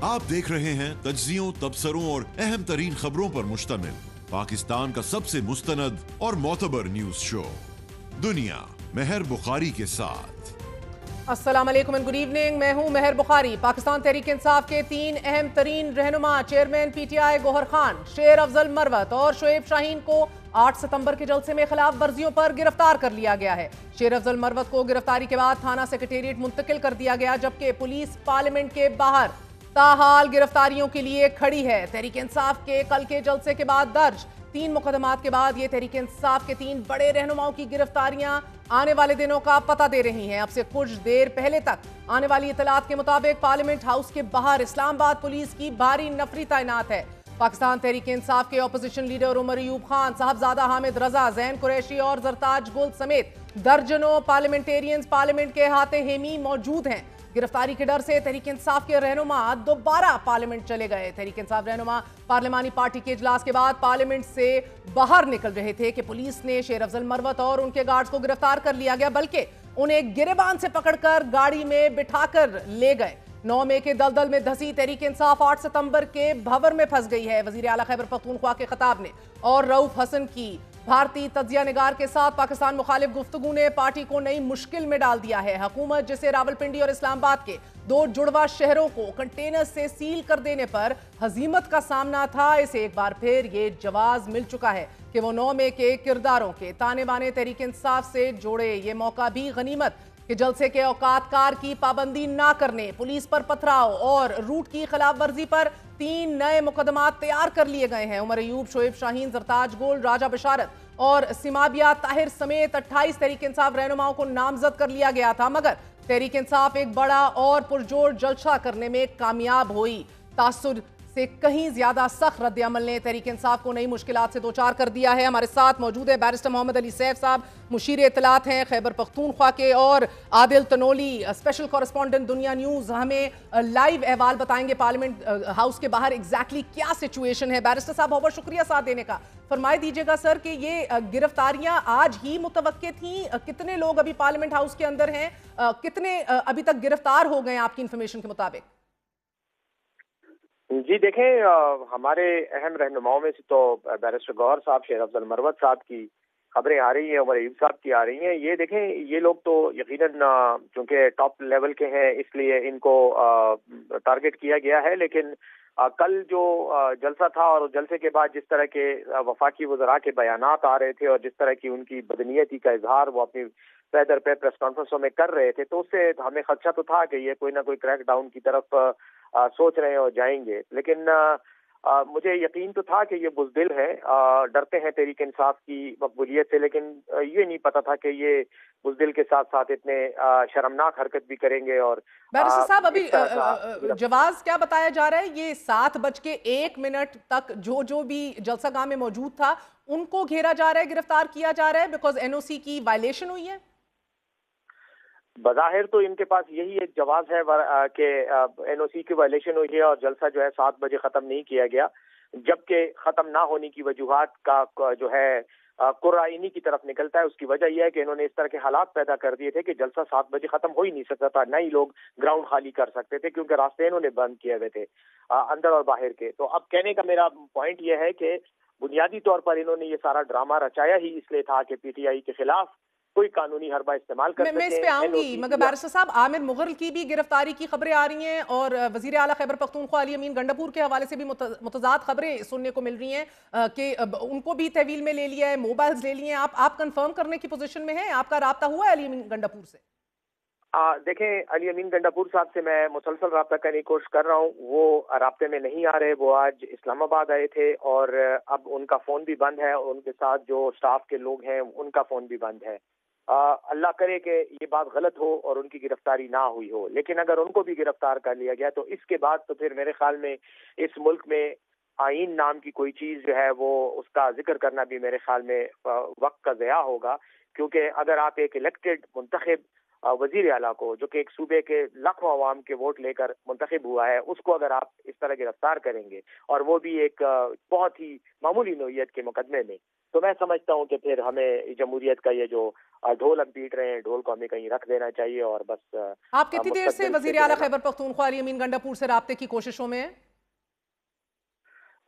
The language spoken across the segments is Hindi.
आप देख रहे हैं तज्जियों, तबसरों और अहम तरीन खबरों पर मुश्तमिल पाकिस्तान का सबसे मुस्तनद और मोतबर न्यूज शो दुनिया मेहर बुखारी के साथ। अस्सलाम वालेकुम एंड गुड इवनिंग। मैं हूं मेहर बुखारी। पाकिस्तान तहरीक इंसाफ के 3 अहम तरीन रहनुमा चेयरमैन पीटीआई गौहर खान, शेर अफजल मरवत और शोएब शाहीन को 8 सितंबर के जलसे में खिलाफ वर्जियों पर गिरफ्तार कर लिया गया है। शेर अफजल मरवत को गिरफ्तारी के बाद थाना सेक्रेटेरिएट मुंतकिल कर दिया गया, जबकि पुलिस पार्लियामेंट के बाहर ताहाल गिरफ्तारियों के लिए खड़ी है। तहरीक इंसाफ के कल के जलसे के बाद दर्ज 3 मुकदमात के बाद ये तहरीक इंसाफ के 3 बड़े रहनुमाओं की गिरफ्तारियां आने वाले दिनों का पता दे रही हैं। अब से कुछ देर पहले तक आने वाली इतलात के मुताबिक पार्लियामेंट हाउस के बाहर इस्लामाबाद पुलिस की भारी नफरी तैनात है। पाकिस्तान तहरीक इंसाफ के ऑपोजिशन लीडर उमर अयूब खान, साहबजादा हामिद रजा, जैन कुरैशी और जरताज गुल समेत दर्जनों पार्लियामेंटेरियंस पार्लियामेंट के हाथे हेमी मौजूद हैं। गिरफ्तारी के डर से तहरीक इंसाफ के रहनुमा दोबारा पार्लियामेंट चले गए। तहरीक इंसाफ रहनुमा पार्लियामानी पार्टी के इजलास के बाद पार्लियामेंट से बाहर निकल रहे थे कि पुलिस ने शेर अफजल मरवत और उनके गार्ड्स को गिरफ्तार कर लिया गया, बल्कि उन्हें गिरेबान से पकड़कर गाड़ी में बिठाकर ले गए। 9 मई के दलदल में धसी तहरीक इंसाफ 8 सितंबर के भंवर में फंस गई है। वजीर आला खैबर पख्तूनख्वा के खताब ने और रऊफ हसन की भारतीय तज्जिया निगार के साथ पाकिस्तान मुखालिफ गुफ्तगू ने पार्टी को नई मुश्किल में डाल दिया है। हुकूमत जिसे रावलपिंडी और इस्लामाबाद के 2 जुड़वा शहरों को कंटेनर से सील कर देने पर हजीमत का सामना था, इसे एक बार फिर ये जवाब मिल चुका है कि वो 9 मई के किरदारों के ताने बाने तहरीक इंसाफ से जोड़े। ये मौका भी गनीमत कि जलसे के औकात कार की पाबंदी ना करने, पुलिस पर पथराव और रूट की खिलाफ वर्जी पर 3 नए मुकदमात तैयार कर लिए गए हैं। उमर अयूब, शोएब शाहीन, जरताज गोल, राजा बशारत और सिमाबिया ताहिर समेत 28 तहरीक इंसाफ रहनुमाओं को नामजद कर लिया गया था, मगर तहरीक इंसाफ एक बड़ा और पुरजोर जलसा करने में कामयाब हुई। तासुर से कहीं ज्यादा सख्त रद्द अमल ने तहरीक इंसाफ को नई मुश्किलात से दो चार कर दिया है। हमारे साथ मौजूद है बैरिस्टर मोहम्मद अली सैफ साहब, मुशीर इत्तलात हैं खैबर पख्तूनख्वा के, और आदिल तनोली, स्पेशल कॉरेस्पॉन्डेंट दुनिया न्यूज़, हमें लाइव अहवाल बताएंगे पार्लियामेंट हाउस के बाहर एग्जैक्टली क्या सिचुएशन है। बैरिस्टर साहब बहुत बहुत शुक्रिया साथ देने का। फरमाए दीजिएगा सर कि ये गिरफ्तारियां आज ही मुतवक्के थी, कितने लोग अभी पार्लियामेंट हाउस के अंदर हैं, कितने अभी तक गिरफ्तार हो गए आपकी इंफॉर्मेशन के मुताबिक? जी देखें, हमारे अहम रहनुमाओं में से तो बैरिस्टर गौहर साहब, शेर अफजल मरवत साहब की खबरें आ रही हैं, उमर अयूब साहब की आ रही हैं। ये देखें, ये लोग तो यकीनन चूंकि टॉप लेवल के हैं इसलिए इनको टारगेट किया गया है, लेकिन कल जो जलसा था और जलसे के बाद जिस तरह के वफाकी वज़रा के बयानात आ रहे थे और जिस तरह की उनकी बदनीयती का इजहार वो अपनी पैदर पे प्रेस कॉन्फ्रेंसों में कर रहे थे, तो उससे हमें खदशा तो था कि ये कोई ना कोई क्रैक डाउन की तरफ सोच रहे हैं और जाएंगे। लेकिन मुझे यकीन तो था कि ये बुज़दिल हैं, डरते हैं तहरीक इंसाफ की मकबूलियत से, लेकिन ये नहीं पता था कि ये बुज़दिल के साथ साथ इतने शर्मनाक हरकत भी करेंगे। और बैरिस्टर साहब अभी जवाब क्या बताया जा रहा है? ये 7:01 तक जो जो भी जलसा गाह में मौजूद था उनको घेरा जा रहा है, गिरफ्तार किया जा रहा है बिकॉज एनओसी की वायलेशन हुई है। बज़ाहिर तो इनके पास यही एक जवाब है कि एनओसी की वायलेशन हुई है और जलसा जो है 7 बजे खत्म नहीं किया गया, जबकि खत्म ना होने की वजूहात का जो है कुर्रा इन्हीं की तरफ निकलता है। उसकी वजह यह है कि इन्होंने इस तरह के हालात पैदा कर दिए थे कि जलसा 7 बजे खत्म हो ही नहीं सकता था, ना ही लोग ग्राउंड खाली कर सकते थे क्योंकि रास्ते इन्होंने बंद किए हुए थे अंदर और बाहर के। तो अब कहने का मेरा पॉइंट यह है कि बुनियादी तौर पर इन्होंने ये सारा ड्रामा रचाया ही इसलिए था कि पीटीआई के खिलाफ कोई कानूनी हरबा इस्तेमाल कर मैं इस पे आऊंगी, मगर बैरिस्टर साहब आमिर मुगल की भी गिरफ्तारी की खबरें आ रही हैं और वजीर आला खैबर पख्तूनख्वा अली अमीन गंडापुर के हवाले से भी मुतजाद खबरें सुनने को मिल रही हैं कि उनको भी तहवील में ले लिया है, मोबाइल्स ले लिए हैं। आप कंफर्म करने की पोजीशन में हैं? आपका राब्ता हुआ है अली अमीन गंडापुर से? देखें, अली अमीन गंडापुर साहब से मैं मुसलसल रब्ता करने की कोशिश कर रहा हूँ, वो राब्ते में नहीं आ रहे। वो आज इस्लामाबाद आए थे और अब उनका फ़ोन भी बंद है और उनके साथ जो स्टाफ के लोग हैं उनका फ़ोन भी बंद है। अल्लाह करे कि ये बात गलत हो और उनकी गिरफ्तारी ना हुई हो, लेकिन अगर उनको भी गिरफ्तार कर लिया गया तो इसके बाद तो फिर मेरे ख्याल में इस मुल्क में आईन नाम की कोई चीज़ जो है वो उसका जिक्र करना भी मेरे ख्याल में वक्त का ज़या होगा। क्योंकि अगर आप एक इलेक्टेड मुंतखब वजीर आला को, जो कि एक सूबे के लाखों अवाम के वोट लेकर मुंतखब हुआ है, उसको अगर आप इस तरह गिरफ्तार करेंगे और वो भी एक बहुत ही मामूली नौइयत के मुकदमे में, तो मैं समझता हूँ कि फिर हमें जमहूरियत का ये जो ढोल हम पीट रहे हैं, ढोल को हमें कहीं रख देना चाहिए और बस आप कितनी देर से वजीर आला खैबर पख्तूनख्वा अली अमीन गंडापुर से राब्ते की कोशिशों में हैं?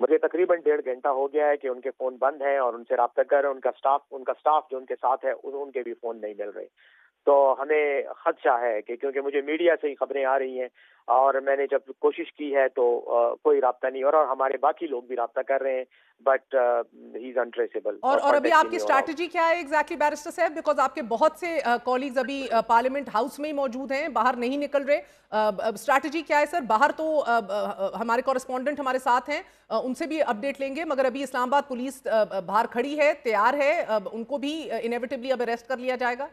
मुझे तकरीबन 1.5 घंटा हो गया है कि उनके फोन बंद हैं और उनसे रब्ता कर उनका स्टाफ जो उनके साथ है उनके भी फोन नहीं मिल रहे। तो हमें खदशा है कि क्योंकि मुझे मीडिया से ही खबरें आ रही हैं और मैंने जब कोशिश की है तो कोई राब्ता नहीं हो रहा और हमारे बाकी लोग भी राब्ता कर रहे हैं बट ही इज अनट्रेसेबल। और अभी आपकी स्ट्रैटेजी क्या है एग्जैक्टली बैरिस्टर साहब? बिकॉज आपके बहुत से कॉलीग्स अभी पार्लियामेंट हाउस में ही मौजूद हैं, बाहर नहीं निकल रहे। स्ट्रैटेजी क्या है सर? बाहर तो हमारे कॉरेस्पॉन्डेंट हमारे साथ हैं, उनसे भी अपडेट लेंगे, मगर अभी इस्लामाबाद पुलिस बाहर खड़ी है, तैयार है, उनको भी इनेविटेबली अब अरेस्ट कर लिया जाएगा।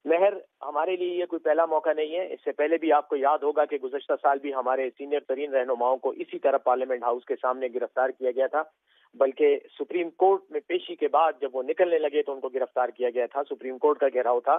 मेहर, हमारे लिए ये कोई पहला मौका नहीं है। इससे पहले भी आपको याद होगा कि गुज़श्ता साल भी हमारे सीनियर तरीन रहनुमाओं को इसी तरह पार्लियामेंट हाउस के सामने गिरफ्तार किया गया था, बल्कि सुप्रीम कोर्ट में पेशी के बाद जब वो निकलने लगे तो उनको गिरफ्तार किया गया था। सुप्रीम कोर्ट का घेराव था।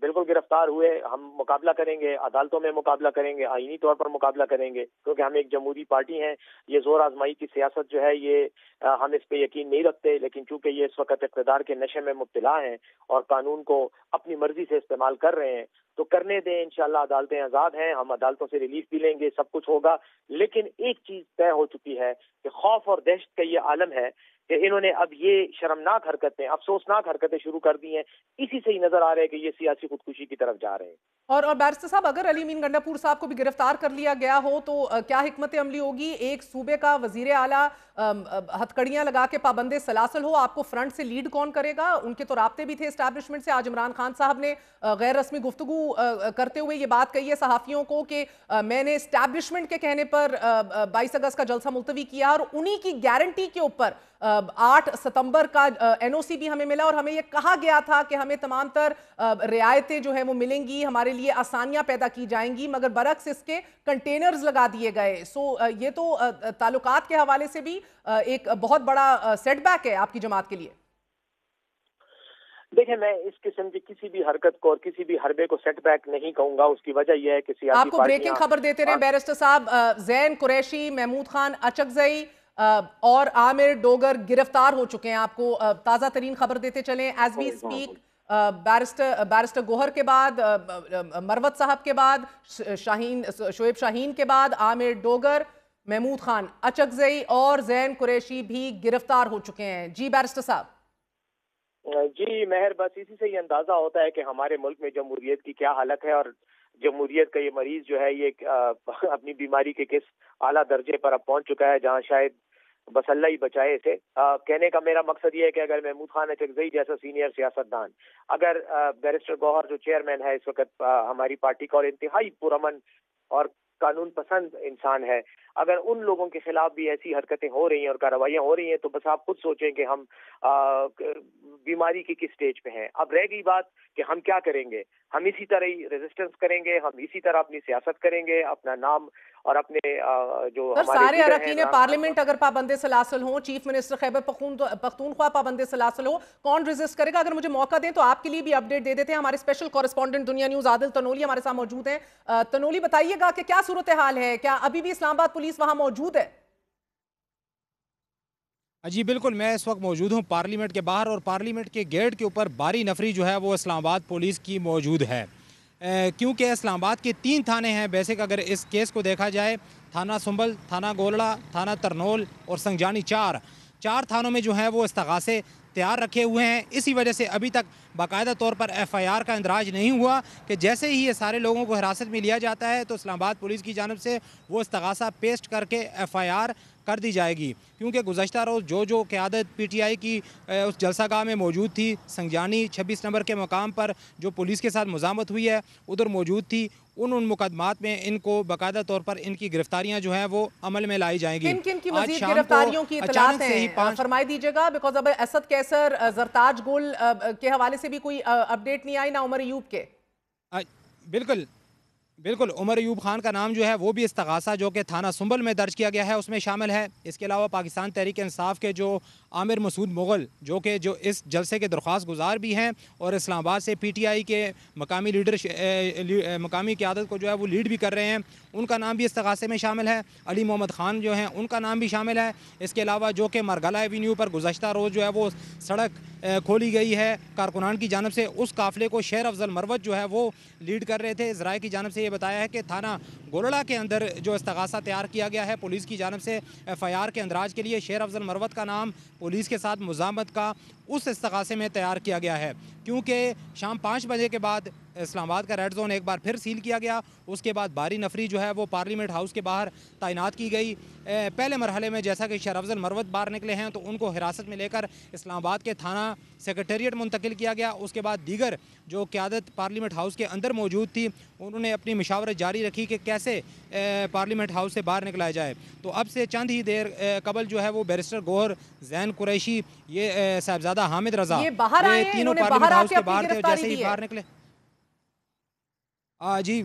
बिल्कुल गिरफ्तार हुए। हम मुकाबला करेंगे, अदालतों में मुकाबला करेंगे, आईनी तौर पर मुकाबला करेंगे, क्योंकि हम एक जमहूरी पार्टी हैं। ये जोर आजमाई की सियासत जो है ये हम इस पे यकीन नहीं रखते, लेकिन चूंकि ये इस वक्त इक़्तिदार के नशे में मुब्तला हैं और कानून को अपनी मर्जी से इस्तेमाल कर रहे हैं, तो करने दें। इंशाल्लाह अदालतें आज़ाद हैं, हम अदालतों से रिलीफ भी लेंगे, सब कुछ होगा। लेकिन एक चीज तय हो चुकी है कि खौफ और दहशत का ये आलम है कि इन्होंने अब ये शर्मनाक हरकतें, अफसोसनाक हरकतें शुरू कर दी हैं। इसी से ही नजर आ रहा है कि ये सियासी खुदकुशी की तरफ जा रहे हैं। और बैरिस्टर साहब, अगर अली अमीन गंडापुर साहब को भी गिरफ्तार कर लिया गया हो तो क्या हिकमत अमली होगी? एक सूबे का वजीर आला हथकड़ियां लगा के पाबंदे सलासल हो, आपको फ्रंट से लीड कौन करेगा? उनके तो राब्ते भी थे एस्टैब्लिशमेंट से। आज इमरान खान साहब ने गैर रस्मी गुफ्तगू करते हुए ये बात कही है सहाफियों को कि मैंने एस्टैब्लिशमेंट के कहने पर 22 अगस्त का जलसा मुलतवी किया और उन्हीं की गारंटी के ऊपर 8 सितंबर का एनओसी भी हमें मिला और हमें यह कहा गया था कि हमें तमाम तर रियायतें जो है वो मिलेंगी, हमारे लिए आसानियां पैदा की जाएंगी, मगर बरक्स इसके कंटेनर्स लगा दिए गए। सो ये तो ताल्लुकात के हवाले से भी एक बहुत बड़ा सेटबैक है आपकी जमात के लिए। देखिए, मैं इस किस्म की किसी भी हरकत को और किसी भी हरबे को सेटबैक नहीं कहूंगा। उसकी वजह यह है कि सियासी आपको ब्रेकिंग खबर देते रहे बैरिस्टर साहब, जैन कुरैशी, महमूद खान अचकजई और आमिर डोगर गिरफ्तार हो चुके हैं। आपको ताजा तरीन खबर देते चलें as we speak. Barrister Gohar के बाद, मरवत साहब के बाद, शोएब शाहीन के बाद आमिर डोगर, महमूद खान अचकजई और जैन कुरैशी भी गिरफ्तार हो चुके हैं। जी बैरिस्टर साहब। जी मेहर, बस इसी से ही अंदाजा होता है कि हमारे मुल्क में जमहूरियत की क्या हालत है और जमहूरियत का ये मरीज जो है ये अपनी बीमारी के किस आला दर्जे पर अब पहुंच चुका है, जहां शायद बस अल्लाह ही बचाए इसे। कहने का मेरा मकसद ये है कि अगर महमूद खान अचकजई जैसा सीनियर सियासतदान, अगर बैरिस्टर गौहर जो चेयरमैन है इस वक्त हमारी पार्टी का और इंतहाई पुरअमन और कानून पसंद इंसान है, अगर उन लोगों के खिलाफ भी ऐसी हरकतें हो रही हैं और कार्रवाइयां हो रही हैं, तो बस आप खुद सोचें कि हम बीमारी की किस स्टेज पे हैं। अब रह गई बात कि हम क्या करेंगे। हम इसी तरह ही रेजिस्टेंस करेंगे, हम इसी तरह अपनी सियासत करेंगे, अपना नाम और अपने जो सारे अरकान पार्लियामेंट अगर पाबंदे सलासल हों, चीफ मिनिस्टर खैबर पख्तूनख्वा पाबंदे सलासल हो, कौन रेजिस्ट करेगा? अगर मुझे मौका दें तो आपके लिए भी अपडेट दे देते हैं। हमारे स्पेशल कॉरेस्पॉन्डेंट दुनिया न्यूज आदिल तनोली हमारे साथ मौजूद हैं। तनोली, बताइएगा कि क्या सूरत हाल है, क्या अभी भी इस्लामाबाद पुलिस वहां मौजूद है? जी बिल्कुल, मैं इस वक्त मौजूद हूँ पार्लियामेंट के बाहर और पार्लियामेंट के गेट के ऊपर भारी नफरी जो है वो इस्लामाबाद पुलिस की मौजूद है, क्योंकि इस्लामाबाद के 3 थाने हैं बेसिक। अगर इस केस को देखा जाए, थाना सुंबल, थाना गोलड़ा, थाना तरनोल और संजानी, 4 थानों में जो है वो इस्तगासे तैयार रखे हुए हैं। इसी वजह से अभी तक बाकायदा तौर पर FIR का इंदराज नहीं हुआ कि जैसे ही ये सारे लोगों को हिरासत में लिया जाता है तो इस्लामाबाद पुलिस की जानब से वो इस्तगासा पेस्ट करके FIR कर दी जाएगी, क्योंकि गुज़श्ता रोज़ जो क़यादत PTI की उस जलसागाह में मौजूद थी, संजानी 26 नंबर के मकाम पर जो पुलिस के साथ मुज़ामत हुई है उधर मौजूद थी। उन मुकदमात में इनको बाकायदा तौर पर इनकी गिरफ्तारियां जो हैं वो अमल में लाई जाएंगी। किन की मज़ीद गिरफ्तारियों की इत्तलात हैं फरमाई दीजिएगा, बिकॉज अब असद कैसर, जरताज गुल के हवाले से भी कोई अपडेट नहीं आई, ना उमर अयूब के। बिल्कुल बिल्कुल, उमर अयूब खान का नाम जो है वो भी इस्तगासा जो कि थाना सुंबल में दर्ज किया गया है उसमें शामिल है। इसके अलावा पाकिस्तान तहरीक इंसाफ के जो आमिर मसूद मुगल जो इस जलसे के दरख्वास्त गुजार भी हैं और इस्लामाबाद से PTI के मकामी मकामी क़यादत को जो है वो लीड भी कर रहे हैं, उनका नाम भी इस्तगासे में शामिल है। अली मोहम्मद खान जो हैं उनका नाम भी शामिल है। इसके अलावा जो कि मरगला एवेन्यू पर गुज़श्ता रोज़ जो है वो सड़क खोली गई है कारकुनान की जानब से, उस काफ़िले को शेर अफजल मरवत जो है वो लीड कर रहे थे। ज़राए की जानब से ये बताया है कि थाना गोलड़ा के अंदर जो इस्तगासा तैयार किया गया है पुलिस की जानब से FIR के अंदराज के लिए, शेर अफजल मरवत का नाम पुलिस के साथ मुज़ामत का उस इस्तगासे में तैयार किया गया है, क्योंकि शाम 5 बजे के बाद इस्लामाबाद का रेड जोन एक बार फिर सील किया गया। उसके बाद भारी नफरी जो है वो पार्लियामेंट हाउस के बाहर तैनात की गई। पहले मरहले में जैसा कि शेर अफजल मरवत बाहर निकले हैं तो उनको हिरासत में लेकर इस्लामाबाद के थाना सेक्रेटेरिएट मुंतकिल किया गया। उसके बाद दीगर जो क़यादत पार्लियामेंट हाउस के अंदर मौजूद थी उन्होंने अपनी मशावरत जारी रखी कि कैसे पार्लियामेंट हाउस से बाहर निकलाया जाए। तो अब से चंद ही देर कबल जो है वो बैरिस्टर गौहर, जैन कुरैशी, ये साहिबजादा हामिद रजा, ये बाहर आए, तीनों इन्होंने पार्लियामेंट बाहर हाउस के आके बाहर अपनी थे। गिरफ्तारी जैसे ही दी है। बाहर निकले जी,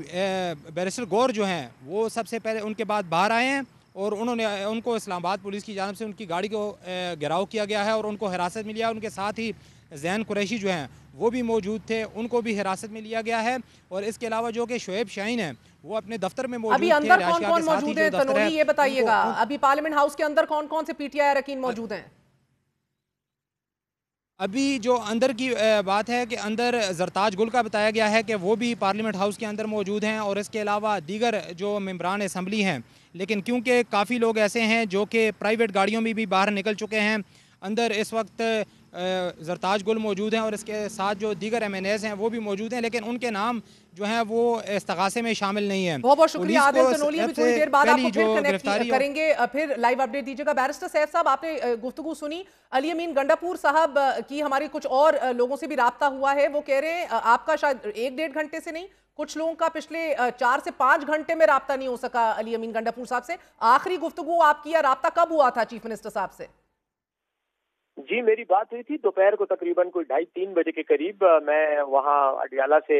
बैरिस्टर गौर जो हैं वो सबसे पहले उनके बाद बाहर आए हैं और उनको इस्लामाबाद पुलिस की जानब से उनकी गाड़ी को घेराव किया गया है और उनको हिरासत में लिया। उनके साथ ही जैन कुरैशी जो हैं वो भी मौजूद थे, उनको भी हिरासत में लिया गया है। और इसके अलावा जो कि शुएब शाहीन है वो अपने दफ्तर में मौजूद अभी थे। अंदर कौन राशिया कौन के साथ ही मौजूद जो है दफ्तर तनोली, ये बताइएगा। अभी पार्लियामेंट हाउस के अंदर कौन कौन से PTI अरकान मौजूद हैं? अभी जो अंदर की बात है कि अंदर जरताज गुल का बताया गया है कि वो भी पार्लियामेंट हाउस के अंदर मौजूद हैं और इसके अलावा दीगर जो मेंबरान असम्बली हैं। लेकिन क्योंकि काफ़ी लोग ऐसे हैं जो कि प्राइवेट गाड़ियों में भी बाहर निकल चुके हैं, अंदर इस वक्त जरताज गुल मौजूद हैं और इसके साथ जो दीगर MNAs हैं वो भी मौजूद हैं, लेकिन उनके नाम जो हैं वो इस्तगासे में शामिल नहीं है। बहुत बहुत शुक्रिया आदिल तनोली। अभी थोड़ी देर बाद आपको फिर कनेक्ट करेंगे, फिर लाइव अपडेट दीजिएगा। बैरिस्टर सैफ साहब, आपने गुफ्तगू सुनी, अली अमीन गंडापुर साहब की हमारी कुछ और लोगों से भी राब्ता हुआ है। वो कह रहे हैं आपका शायद 1-1.5 घंटे से नहीं, कुछ लोगों का पिछले 4 से 5 घंटे में राब्ता नहीं हो सका अली अमीन गंडापुर साहब से। आखिरी गुफ्तगू आपकी या राब्ता कब हुआ था चीफ मिनिस्टर साहब से? जी, मेरी बात हुई थी दोपहर को तकरीबन कोई 2:30-3 बजे के करीब। मैं वहाँ अडियाला से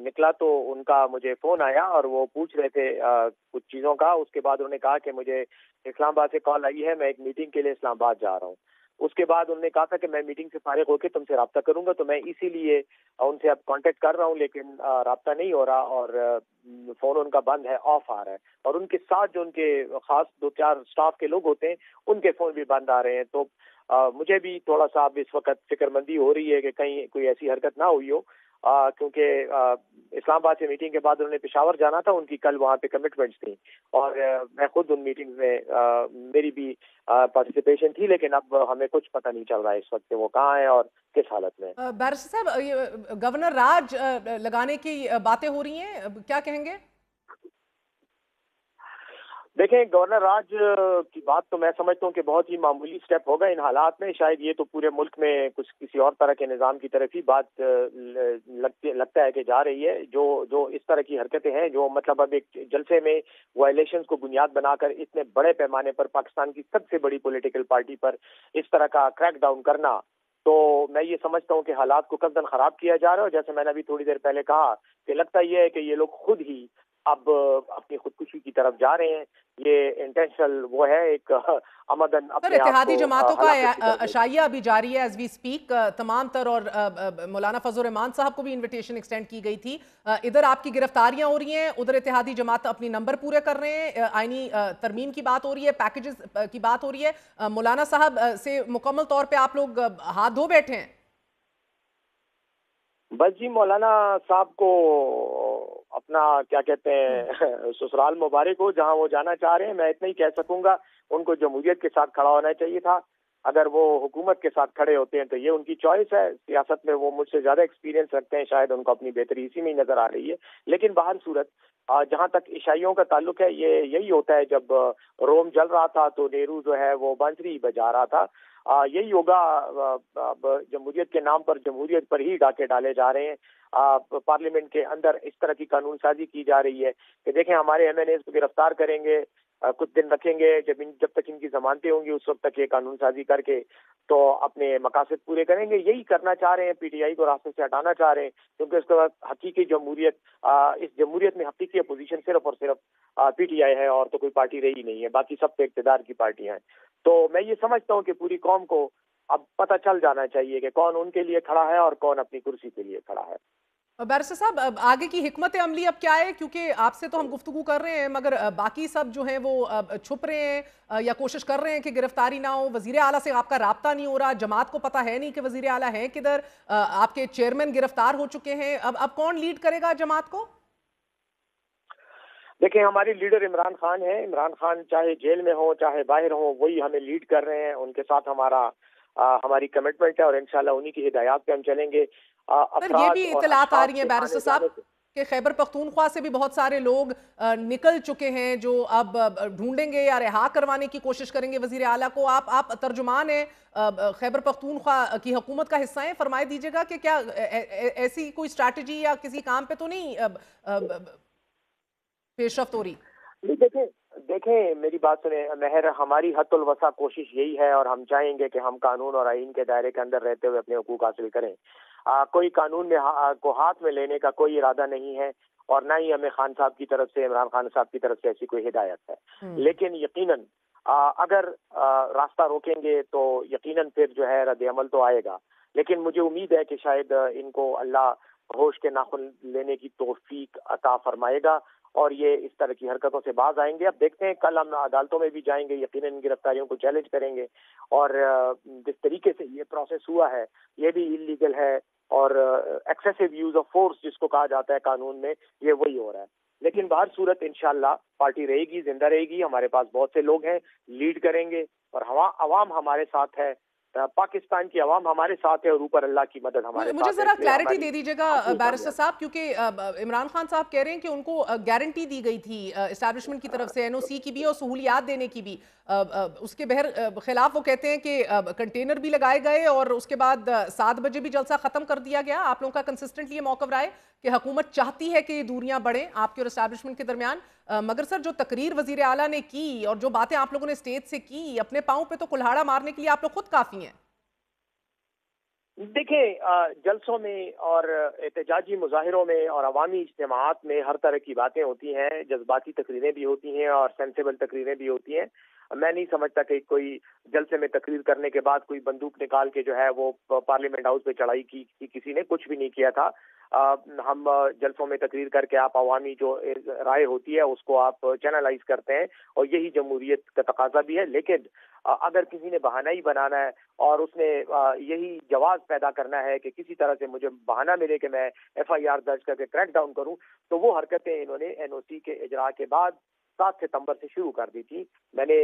निकला तो उनका मुझे फोन आया और वो पूछ रहे थे कुछ चीज़ों का। उसके बाद उन्होंने कहा कि मुझे इस्लामाबाद से कॉल आई है, मैं एक मीटिंग के लिए इस्लामाबाद जा रहा हूँ। उसके बाद उन्होंने कहा था कि मैं मीटिंग से फारिग होकर तुमसे रब्ता करूंगा, तो मैं इसीलिए उनसे अब कांटेक्ट कर रहा हूँ, लेकिन रब्ता नहीं हो रहा और फोन उनका बंद है, ऑफ आ रहा है। और उनके साथ जो उनके खास 2-4 स्टाफ के लोग होते हैं उनके फोन भी बंद आ रहे हैं। तो मुझे भी थोड़ा सा अब इस वक्त फिक्रमंदी हो रही है कि कहीं कोई ऐसी हरकत ना हुई हो, क्योंकि इस्लामाबाद से मीटिंग के बाद उन्होंने पेशावर जाना था, उनकी कल वहाँ पे कमिटमेंट्स थी और मैं खुद उन मीटिंग में मेरी भी पार्टिसिपेशन थी, लेकिन अब हमें कुछ पता नहीं चल रहा है इस वक्त वो कहाँ है और किस हालत में। बैरिस्टर साहब, ये गवर्नर राज लगाने की बातें हो रही हैं, क्या कहेंगे? देखें, गवर्नर राज की बात तो मैं समझता हूँ कि बहुत ही मामूली स्टेप होगा इन हालात में। शायद ये तो पूरे मुल्क में कुछ किसी और तरह के निज़ाम की तरफ ही बात लगता है कि जा रही है। जो इस तरह की हरकतें हैं, जो मतलब अब एक जलसे में वायलेशंस को बुनियाद बनाकर इतने बड़े पैमाने पर पाकिस्तान की सबसे बड़ी पॉलिटिकल पार्टी पर इस तरह का क्रैक डाउन करना, तो मैं ये समझता हूँ कि हालात को कसदन खराब किया जा रहा है। और जैसे मैंने अभी थोड़ी देर पहले कहा कि लगता यह है कि ये लोग खुद ही अब अपनी खुदकुशी की तरफ जा रहे हैं। ये इंटेंशनल वो है, एक आमदन अपने इत्तेहादी जमातों का अशाइया अभी जारी है एज वी स्पीक तमाम तर, और मौलाना फजल रहमान साहब को भी इनविटेशन एक्सटेंड की गई थी। इधर आपकी गिरफ्तारियां हो रही हैं, उधर इत्तेहादी जमात अपनी नंबर पूरे कर रहे हैं, आईनी तरमीम की बात हो रही है, पैकेजेस की बात हो रही है। मौलाना साहब से मुकम्मल तौर पर आप लोग हाथ धो बैठे हैं? बस जी, मौलाना साहब को अपना क्या कहते हैं ससुराल मुबारक हो जहां वो जाना चाह रहे हैं। मैं इतना ही कह सकूंगा, उनको जमहूरियत के साथ खड़ा होना चाहिए था। अगर वो हुकूमत के साथ खड़े होते हैं तो ये उनकी चॉइस है। सियासत में वो मुझसे ज्यादा एक्सपीरियंस रखते हैं, शायद उनको अपनी बेहतरी इसी में ही नजर आ रही है। लेकिन बाहर सूरत जहां तक ईसाइयों का ताल्लुक है, ये यही होता है। जब रोम जल रहा था तो नेहरू जो है वो बांसुरी बजा रहा था। यही होगा, जमहूरियत के नाम पर जमहूरियत पर ही डाके डाले जा रहे हैं। पार्लियामेंट के अंदर इस तरह की कानून साजी की जा रही है कि देखें, हमारे MNAs को गिरफ्तार करेंगे, कुछ दिन रखेंगे, जब तक इनकी जमानतें होंगी उस वक्त तक ये कानून साजी करके तो अपने मकासद पूरे करेंगे। यही करना चाह रहे हैं, पीटीआई को रास्ते से हटाना चाह रहे हैं, क्योंकि उसके बाद हकीकी जमहूरियत, इस जमहूरियत में हकीकी अपोजिशन सिर्फ और सिर्फ पीटीआई है, और तो कोई पार्टी रही नहीं है, बाकी सब पे इक़्तिदार की पार्टियां हैं। तो मैं ये समझता हूँ कि पूरी कौम को अब पता चल जाना चाहिए कि कौन उनके लिए खड़ा है और कौन अपनी कुर्सी के लिए खड़ा है। बैरिस्टर साहब, अब आगे की हिकमत अमली अब क्या है, क्योंकि आपसे तो हम गुफ्तगू कर रहे हैं मगर बाकी सब जो हैं वो छुप रहे हैं या कोशिश कर रहे हैं कि गिरफ्तारी ना हो। वजीर आला से आपका राब्ता नहीं हो रहा, जमात को पता है नहीं कि वजीर आला है किधर, आपके चेयरमैन गिरफ्तार हो चुके हैं। अब कौन लीड करेगा जमात को? देखिए, हमारे लीडर इमरान खान है। इमरान खान चाहे जेल में हो चाहे बाहर हो, वही हमें लीड कर रहे हैं। उनके साथ हमारी कमिटमेंट है और इंशाल्लाह उन्हीं की हिदायत पे हम चलेंगे। सर, ये भी इतलात आ रही है बैरिस्टर साहब कि खैबर पख्तूनख्वा से भी बहुत सारे लोग निकल चुके हैं जो अब ढूंढेंगे या रिहा करवाने की कोशिश करेंगे वजीर आला को। आप तर्जुमान हैं, खैबर पख्तूनख्वा की हुकूमत का हिस्सा हैं, फरमाए दीजिएगा कि क्या ऐसी कोई स्ट्रैटेजी या किसी काम पे तो नहीं पेशरफ्त हो रही? देखें, मेरी बात सुने महर, हमारी हद्दुल वसा कोशिश यही है और हम चाहेंगे कि हम कानून और आईन के दायरे के अंदर रहते हुए अपने हुकूक हासिल करें। कोई कानून में को हाथ में लेने का कोई इरादा नहीं है और ना ही हमें खान साहब की तरफ से, इमरान खान साहब की तरफ से ऐसी कोई हिदायत है। लेकिन यकीनन अगर रास्ता रोकेंगे तो यकीनन फिर जो है रद्द अमल तो आएगा। लेकिन मुझे उम्मीद है कि शायद इनको अल्लाह होश के नाखुन लेने की तौफीक अता फरमाएगा और ये इस तरह की हरकतों से बाज आएंगे। अब देखते हैं, कल हम अदालतों में भी जाएंगे, यकीनन गिरफ्तारियों को चैलेंज करेंगे और जिस तरीके से ये प्रोसेस हुआ है ये भी इलीगल है और एक्सेसिव यूज ऑफ फोर्स जिसको कहा जाता है कानून में, ये वही हो रहा है। लेकिन बाहर सूरत इंशाल्लाह पार्टी रहेगी, जिंदा रहेगी। हमारे पास बहुत से लोग हैं, लीड करेंगे और अवाम हमारे साथ है, पाकिस्तान की आवाम हमारे साथ है और ऊपर अल्लाह की मदद हमारे साथ है। मुझे जरा क्लैरिटी दे दीजिएगा बैरिस्टर साहब, क्योंकि इमरान खान साहब कह रहे हैं कि उनको गारंटी दी गई थी एस्टैब्लिशमेंट की तरफ से एनओसी की भी और सहूलियात देने की भी। उसके खिलाफ वो कहते हैं कि कंटेनर भी लगाए गए और उसके बाद 7 बजे भी जलसा खत्म कर दिया गया। आप लोगों का कंसिस्टेंटली ये मौक़िफ़ रहा है कि हुकूमत चाहती है कि दूरियां बढ़ें आपके और एस्टैब्लिशमेंट के दरमियान, मगर सर जो तकरीर वजीर आला ने की और जो बातें आप लोगों ने स्टेज से की, अपने पाँव पे तो कुल्हाड़ा मारने के लिए आप लोग खुद काफी हैं। देखिए, जलसों में और एहतजाजी मुजाहिरों में और अवामी इज्तिमाआत में हर तरह की बातें होती हैं, जज्बाती तकरीरें भी होती हैं और सेंसेबल तकरीरें भी होती हैं। मैं नहीं समझता कि कोई जलसे में तकरीर करने के बाद कोई बंदूक निकाल के जो है वो पार्लियामेंट हाउस पे चढ़ाई की किसी ने कुछ भी नहीं किया था। हम जलसों में तकरीर करके आप अवामी जो राय होती है उसको आप चैनलाइज करते हैं और यही जमहूरियत का तकाजा भी है। लेकिन अगर किसी ने बहाना ही बनाना है और उसने यही जवाब पैदा करना है कि किसी तरह से मुझे बहाना मिले कि मैं FIR दर्ज करके क्रैक डाउन करूं, तो वो हरकतें इन्होंने NOC के इजरा के बाद 7 सितंबर से शुरू कर दी थी। मैंने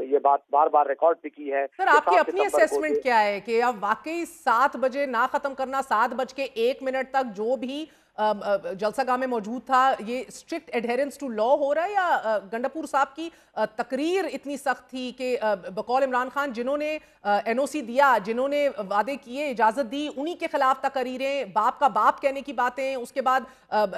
ये बात बार बार रिकॉर्ड भी की है। सर, आपकी अपनी असेसमेंट क्या है कि अब वाकई 7 बजे ना खत्म करना, 7:01 तक जो भी जलसागाह में मौजूद था, ये स्ट्रिक्ट एडहेरेंस टू लॉ हो रहा है या गंडापुर साहब की तकरीर इतनी सख्त थी कि बकौल इमरान खान जिन्होंने NOC दिया, जिन्होंने वादे किए, इजाजत दी, उन्हीं के खिलाफ तकरीरें, बाप का बाप कहने की बातें, उसके बाद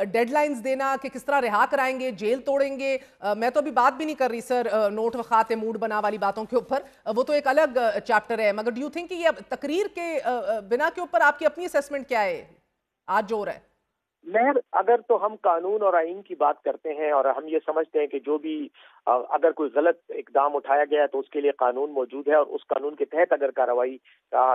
डेडलाइंस देना कि किस तरह रिहा कराएंगे, जेल तोड़ेंगे। मैं तो अभी बात भी नहीं कर रही सर नोट व खाते मूड बना वाली बातों के ऊपर, वो तो एक अलग चैप्टर है। मगर डू यू थिंक कि ये तकरीर के बिना के ऊपर आपकी अपनी असेसमेंट क्या है आज जो हो रहा है? महर, अगर तो हम कानून और आईन की बात करते हैं और हम ये समझते हैं कि जो भी अगर कोई गलत इकदाम उठाया गया है तो उसके लिए कानून मौजूद है और उस कानून के तहत अगर कार्रवाई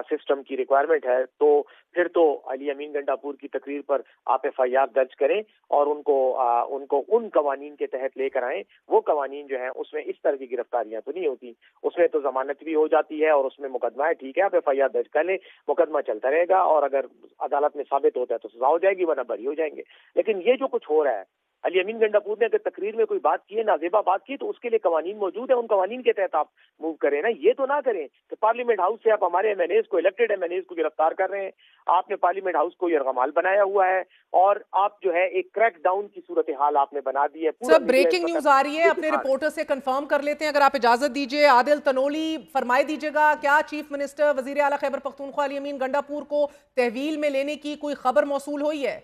सिस्टम की रिक्वायरमेंट है, तो फिर तो अली अमीन गंडापुर की तकरीर पर आप FIR दर्ज करें और उनको उन कवानीन के तहत लेकर आएं। वो कवानीन जो है उसमें इस तरह की गिरफ्तारियां तो नहीं होती, उसमें तो जमानत भी हो जाती है और उसमें मुकदमा है। ठीक है, आप FIR दर्ज कर लें, मुकदमा चलता रहेगा और अगर अदालत में साबित होता है तो सजा हो जाएगी, वरना बरी हो जाएंगे। लेकिन ये जो कुछ हो रहा है, अली अमीन गंडापुर ने अगर तकरीर में कोई बात की है, नाजेबा बात की, तो उसके लिए कवानीन मौजूद है, उन कवानीन के तहत आप मूव करें ना। ये तो ना करें कि पार्लियामेंट हाउस से आप हमारे MNAs को, इलेक्टेड MNAs को गिरफ्तार कर रहे हैं। आपने पार्लियामेंट हाउस को यरगमाल बनाया हुआ है और आप जो है एक क्रैक डाउन की सूरत हाल आपने बना दी है। सर, ब्रेकिंग न्यूज आ रही है, अपने रिपोर्टर से कंफर्म कर लेते हैं, अगर आप इजाजत दीजिए। आदिल तनोली, फरमाई दीजिएगा, क्या चीफ मिनिस्टर वजीर आला खैबर पख्तूनख्वा अली अमीन गंडापुर को तहवील में लेने की कोई खबर मौसूल हुई है?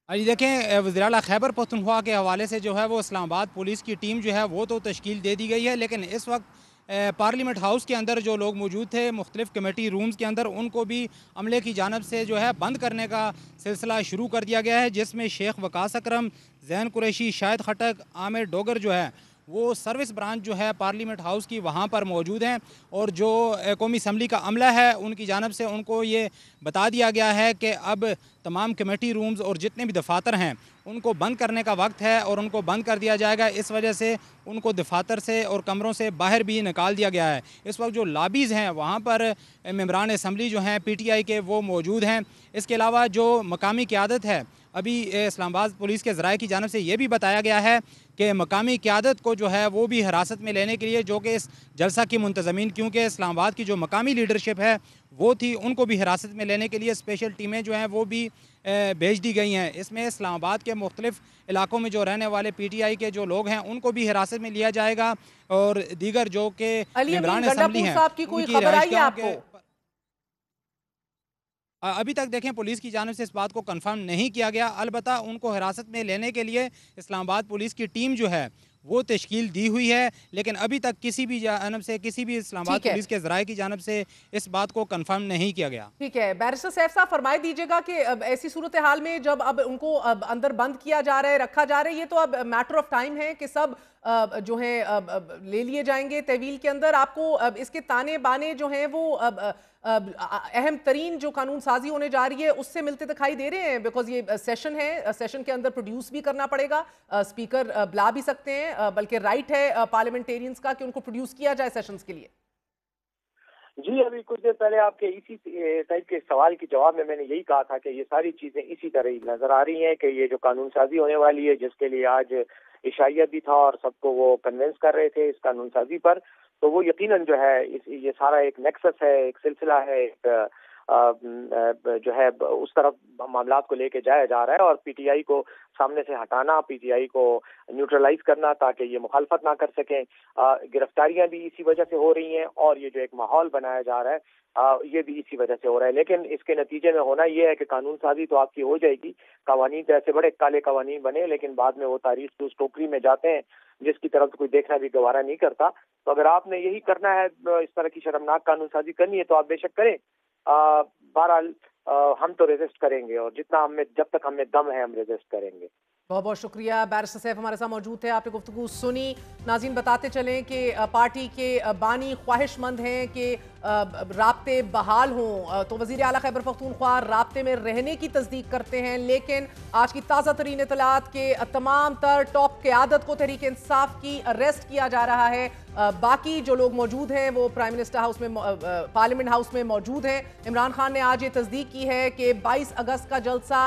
अभी देखें, वज़ीर-ए-आला खैबर पख्तूनख्वा के हवाले से जो है वो इस्लामाबाद पुलिस की टीम जो है वो तो तश्कील दे दी गई है, लेकिन इस वक्त पार्लियामेंट हाउस के अंदर जो लोग मौजूद थे मुख्तलिफ कमेटी रूम्स के अंदर, उनको भी अमले की जानब से जो है बंद करने का सिलसिला शुरू कर दिया गया है, जिसमें शेख वकास अकरम, जैन कुरैशी, शाहिद खटक, आमिर डोगर जो है वो सर्विस ब्रांच जो है पार्लियामेंट हाउस की वहाँ पर मौजूद हैं। और जो कौमी असम्बली का अमला है उनकी जानब से उनको ये बता दिया गया है कि अब तमाम कमेटी रूम्स और जितने भी दफातर हैं उनको बंद करने का वक्त है और उनको बंद कर दिया जाएगा। इस वजह से उनको दफातर से और कमरों से बाहर भी निकाल दिया गया है। इस वक्त जो लॉबीज़ हैं वहाँ पर मेंबरान असम्बली जो हैं PTI के वो मौजूद हैं। इसके अलावा जो मकामी क़यादत है, अभी इस्लामाबाद पुलिस के ज़राए की जानब से ये भी बताया गया है कि मकामी क़यादत को जो है वो भी हिरासत में लेने के लिए, जो कि इस जलसा की मुंतज़मीन, क्योंकि इस्लामाबाद की जो मकामी लीडरशिप है वो थी, उनको भी हिरासत में लेने के लिए स्पेशल टीमें जो हैं वो भी भेज दी गई हैं। इसमें इस्लामाबाद के मुख्तलिफ इलाकों में जो रहने वाले PTI के जो लोग हैं उनको भी हिरासत में लिया जाएगा और दीगर जो कि मेंबरान असम्बली हैं उनकी अभी तक देखें पुलिस की जानिब से इस बात को कंफर्म नहीं किया गया। अलबत्ता उनको हिरासत में लेने के लिए इस्लामाबाद पुलिस की टीम जो है वो तश्कील दी हुई है, लेकिन अभी तक किसी भी जानब से, किसी भी इस्लामाबाद पुलिस के ज़राए की जानब से इस बात को कंफर्म नहीं किया गया। ठीक है, बैरिस्टर सैफ साहब फरमाई दीजिएगा कि अब ऐसी सूरत हाल में जब अब उनको अब अंदर बंद किया जा रहा है, रखा जा रहा है, ये तो अब मैटर ऑफ टाइम है कि सब जो है ले लिए जाएंगे तहवील के अंदर। आपको अब इसके ताने बाने जो हैं वो अहम तरीन जो कानून साजी होने जा रही है उससे मिलते दिखाई दे रहे हैं, बिकॉज ये सेशन है, सेशन के अंदर प्रोड्यूस भी करना पड़ेगा, स्पीकर बुला भी सकते हैं, बल्कि राइट है पार्लियामेंटेरियंस का कि उनको प्रोड्यूस किया जाए सेशंस के लिए। जी, अभी कुछ देर पहले आपके इसी टाइप के सवाल के जवाब में मैंने यही कहा था कि ये सारी चीजें इसी तरह ही नजर आ रही हैं कि ये जो कानून साजी होने वाली है, जिसके लिए आज इशाइया भी था और सबको वो कन्विंस कर रहे थे इस कानून साजी पर, तो वो यकीनन जो है ये सारा एक नेक्सस है, एक सिलसिला है, एक जो है उस तरफ मामलात को लेके जाया जा रहा है और PTI को सामने से हटाना, PTI को न्यूट्रलाइज करना ताकि ये मुखालफत ना कर सकें। गिरफ्तारियां भी इसी वजह से हो रही हैं और ये जो एक माहौल बनाया जा रहा है ये भी इसी वजह से हो रहा है। लेकिन इसके नतीजे में होना ये है कि कानून साजी तो आपकी हो जाएगी, कवानीन तो ऐसे बड़े काले कवानीन बने, लेकिन बाद में वो तारीख की उस टोकरी में जाते हैं जिसकी तरफ कोई देखना भी गवारा नहीं करता। तो अगर आपने यही करना है, इस तरह की शर्मनाक कानून साजी करनी है, तो आप बेशक करें। बहरहाल हम तो रेजिस्ट करेंगे और जितना हमें, जब तक हमें दम है हम रेजिस्ट करेंगे। बहुत बहुत शुक्रिया। बैरिस्टर सैफ हमारे साथ मौजूद थे, आपने गुफ्तगू सुनी। नाज़रीन बताते चलें कि पार्टी के बानी ख्वाहिशमंद हैं कि राब्ते बहाल हों, तो वज़ीर आला खैबर पख्तूनख्वा राब्ते में रहने की तस्दीक करते हैं, लेकिन आज की ताज़ा तरीन इतलात के तमाम तर टॉप क़यादत को तहरीक इंसाफ की अरेस्ट किया जा रहा है। बाकी जो लोग मौजूद हैं वो प्राइम मिनिस्टर हाउस में, पार्लियामेंट हाउस में मौजूद हैं। इमरान खान ने आज ये तस्दीक की है कि 22 अगस्त का जलसा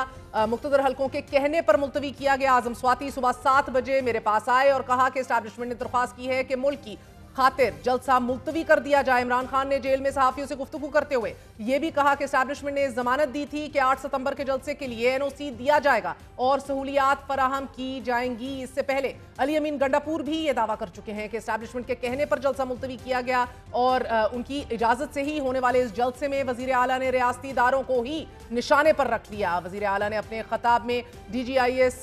मुख्तदर हल्कों के कहने पर मुलतवी किया गया। आजम स्वाति सुबह 7 बजे मेरे पास आए और कहा कि एस्टैब्लिशमेंट ने दरख्वास्त की है कि मुल्क की खातिर जलसा मुलतवी कर दिया जाए। इमरान खान ने जेल में सहाफियों से गुफ्तगू करते हुए यह भी कहा कि एस्टैब्लिशमेंट ने जमानत दी थी कि 8 सितंबर के जलसे के लिए NOC दिया जाएगा और सहूलियात फराहम की जाएंगी। इससे पहले अली अमीन गंडापुर भी ये दावा कर चुके हैं कि एस्टैब्लिशमेंट के कहने पर जलसा मुलतवी किया गया और उनकी इजाजत से ही होने वाले इस जलसे में वजीर आला ने रियासती इदारों को ही निशाने पर रख लिया। वजीर आला ने अपने खिताब में DGIS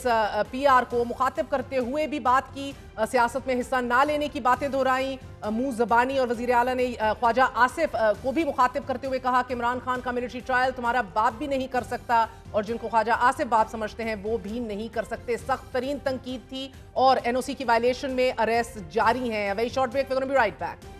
PR को मुखातिब करते हुए भी बात की, सियासत में हिस्सा ना लेने की बातें दोहराई, मुंह ज़बानी, और वजीर आला ने ख्वाजा आसिफ को भी मुखातिब करते हुए कहा कि इमरान खान का मिलिट्री ट्रायल तुम्हारा बाप भी नहीं कर सकता और जिनको ख्वाजा आसिफ बाप समझते हैं वो भी नहीं कर सकते। सख्त तरीन तंकीद थी और NOC की वायलेशन में अरेस्ट जारी हैं। Very short break, we gonna be right back.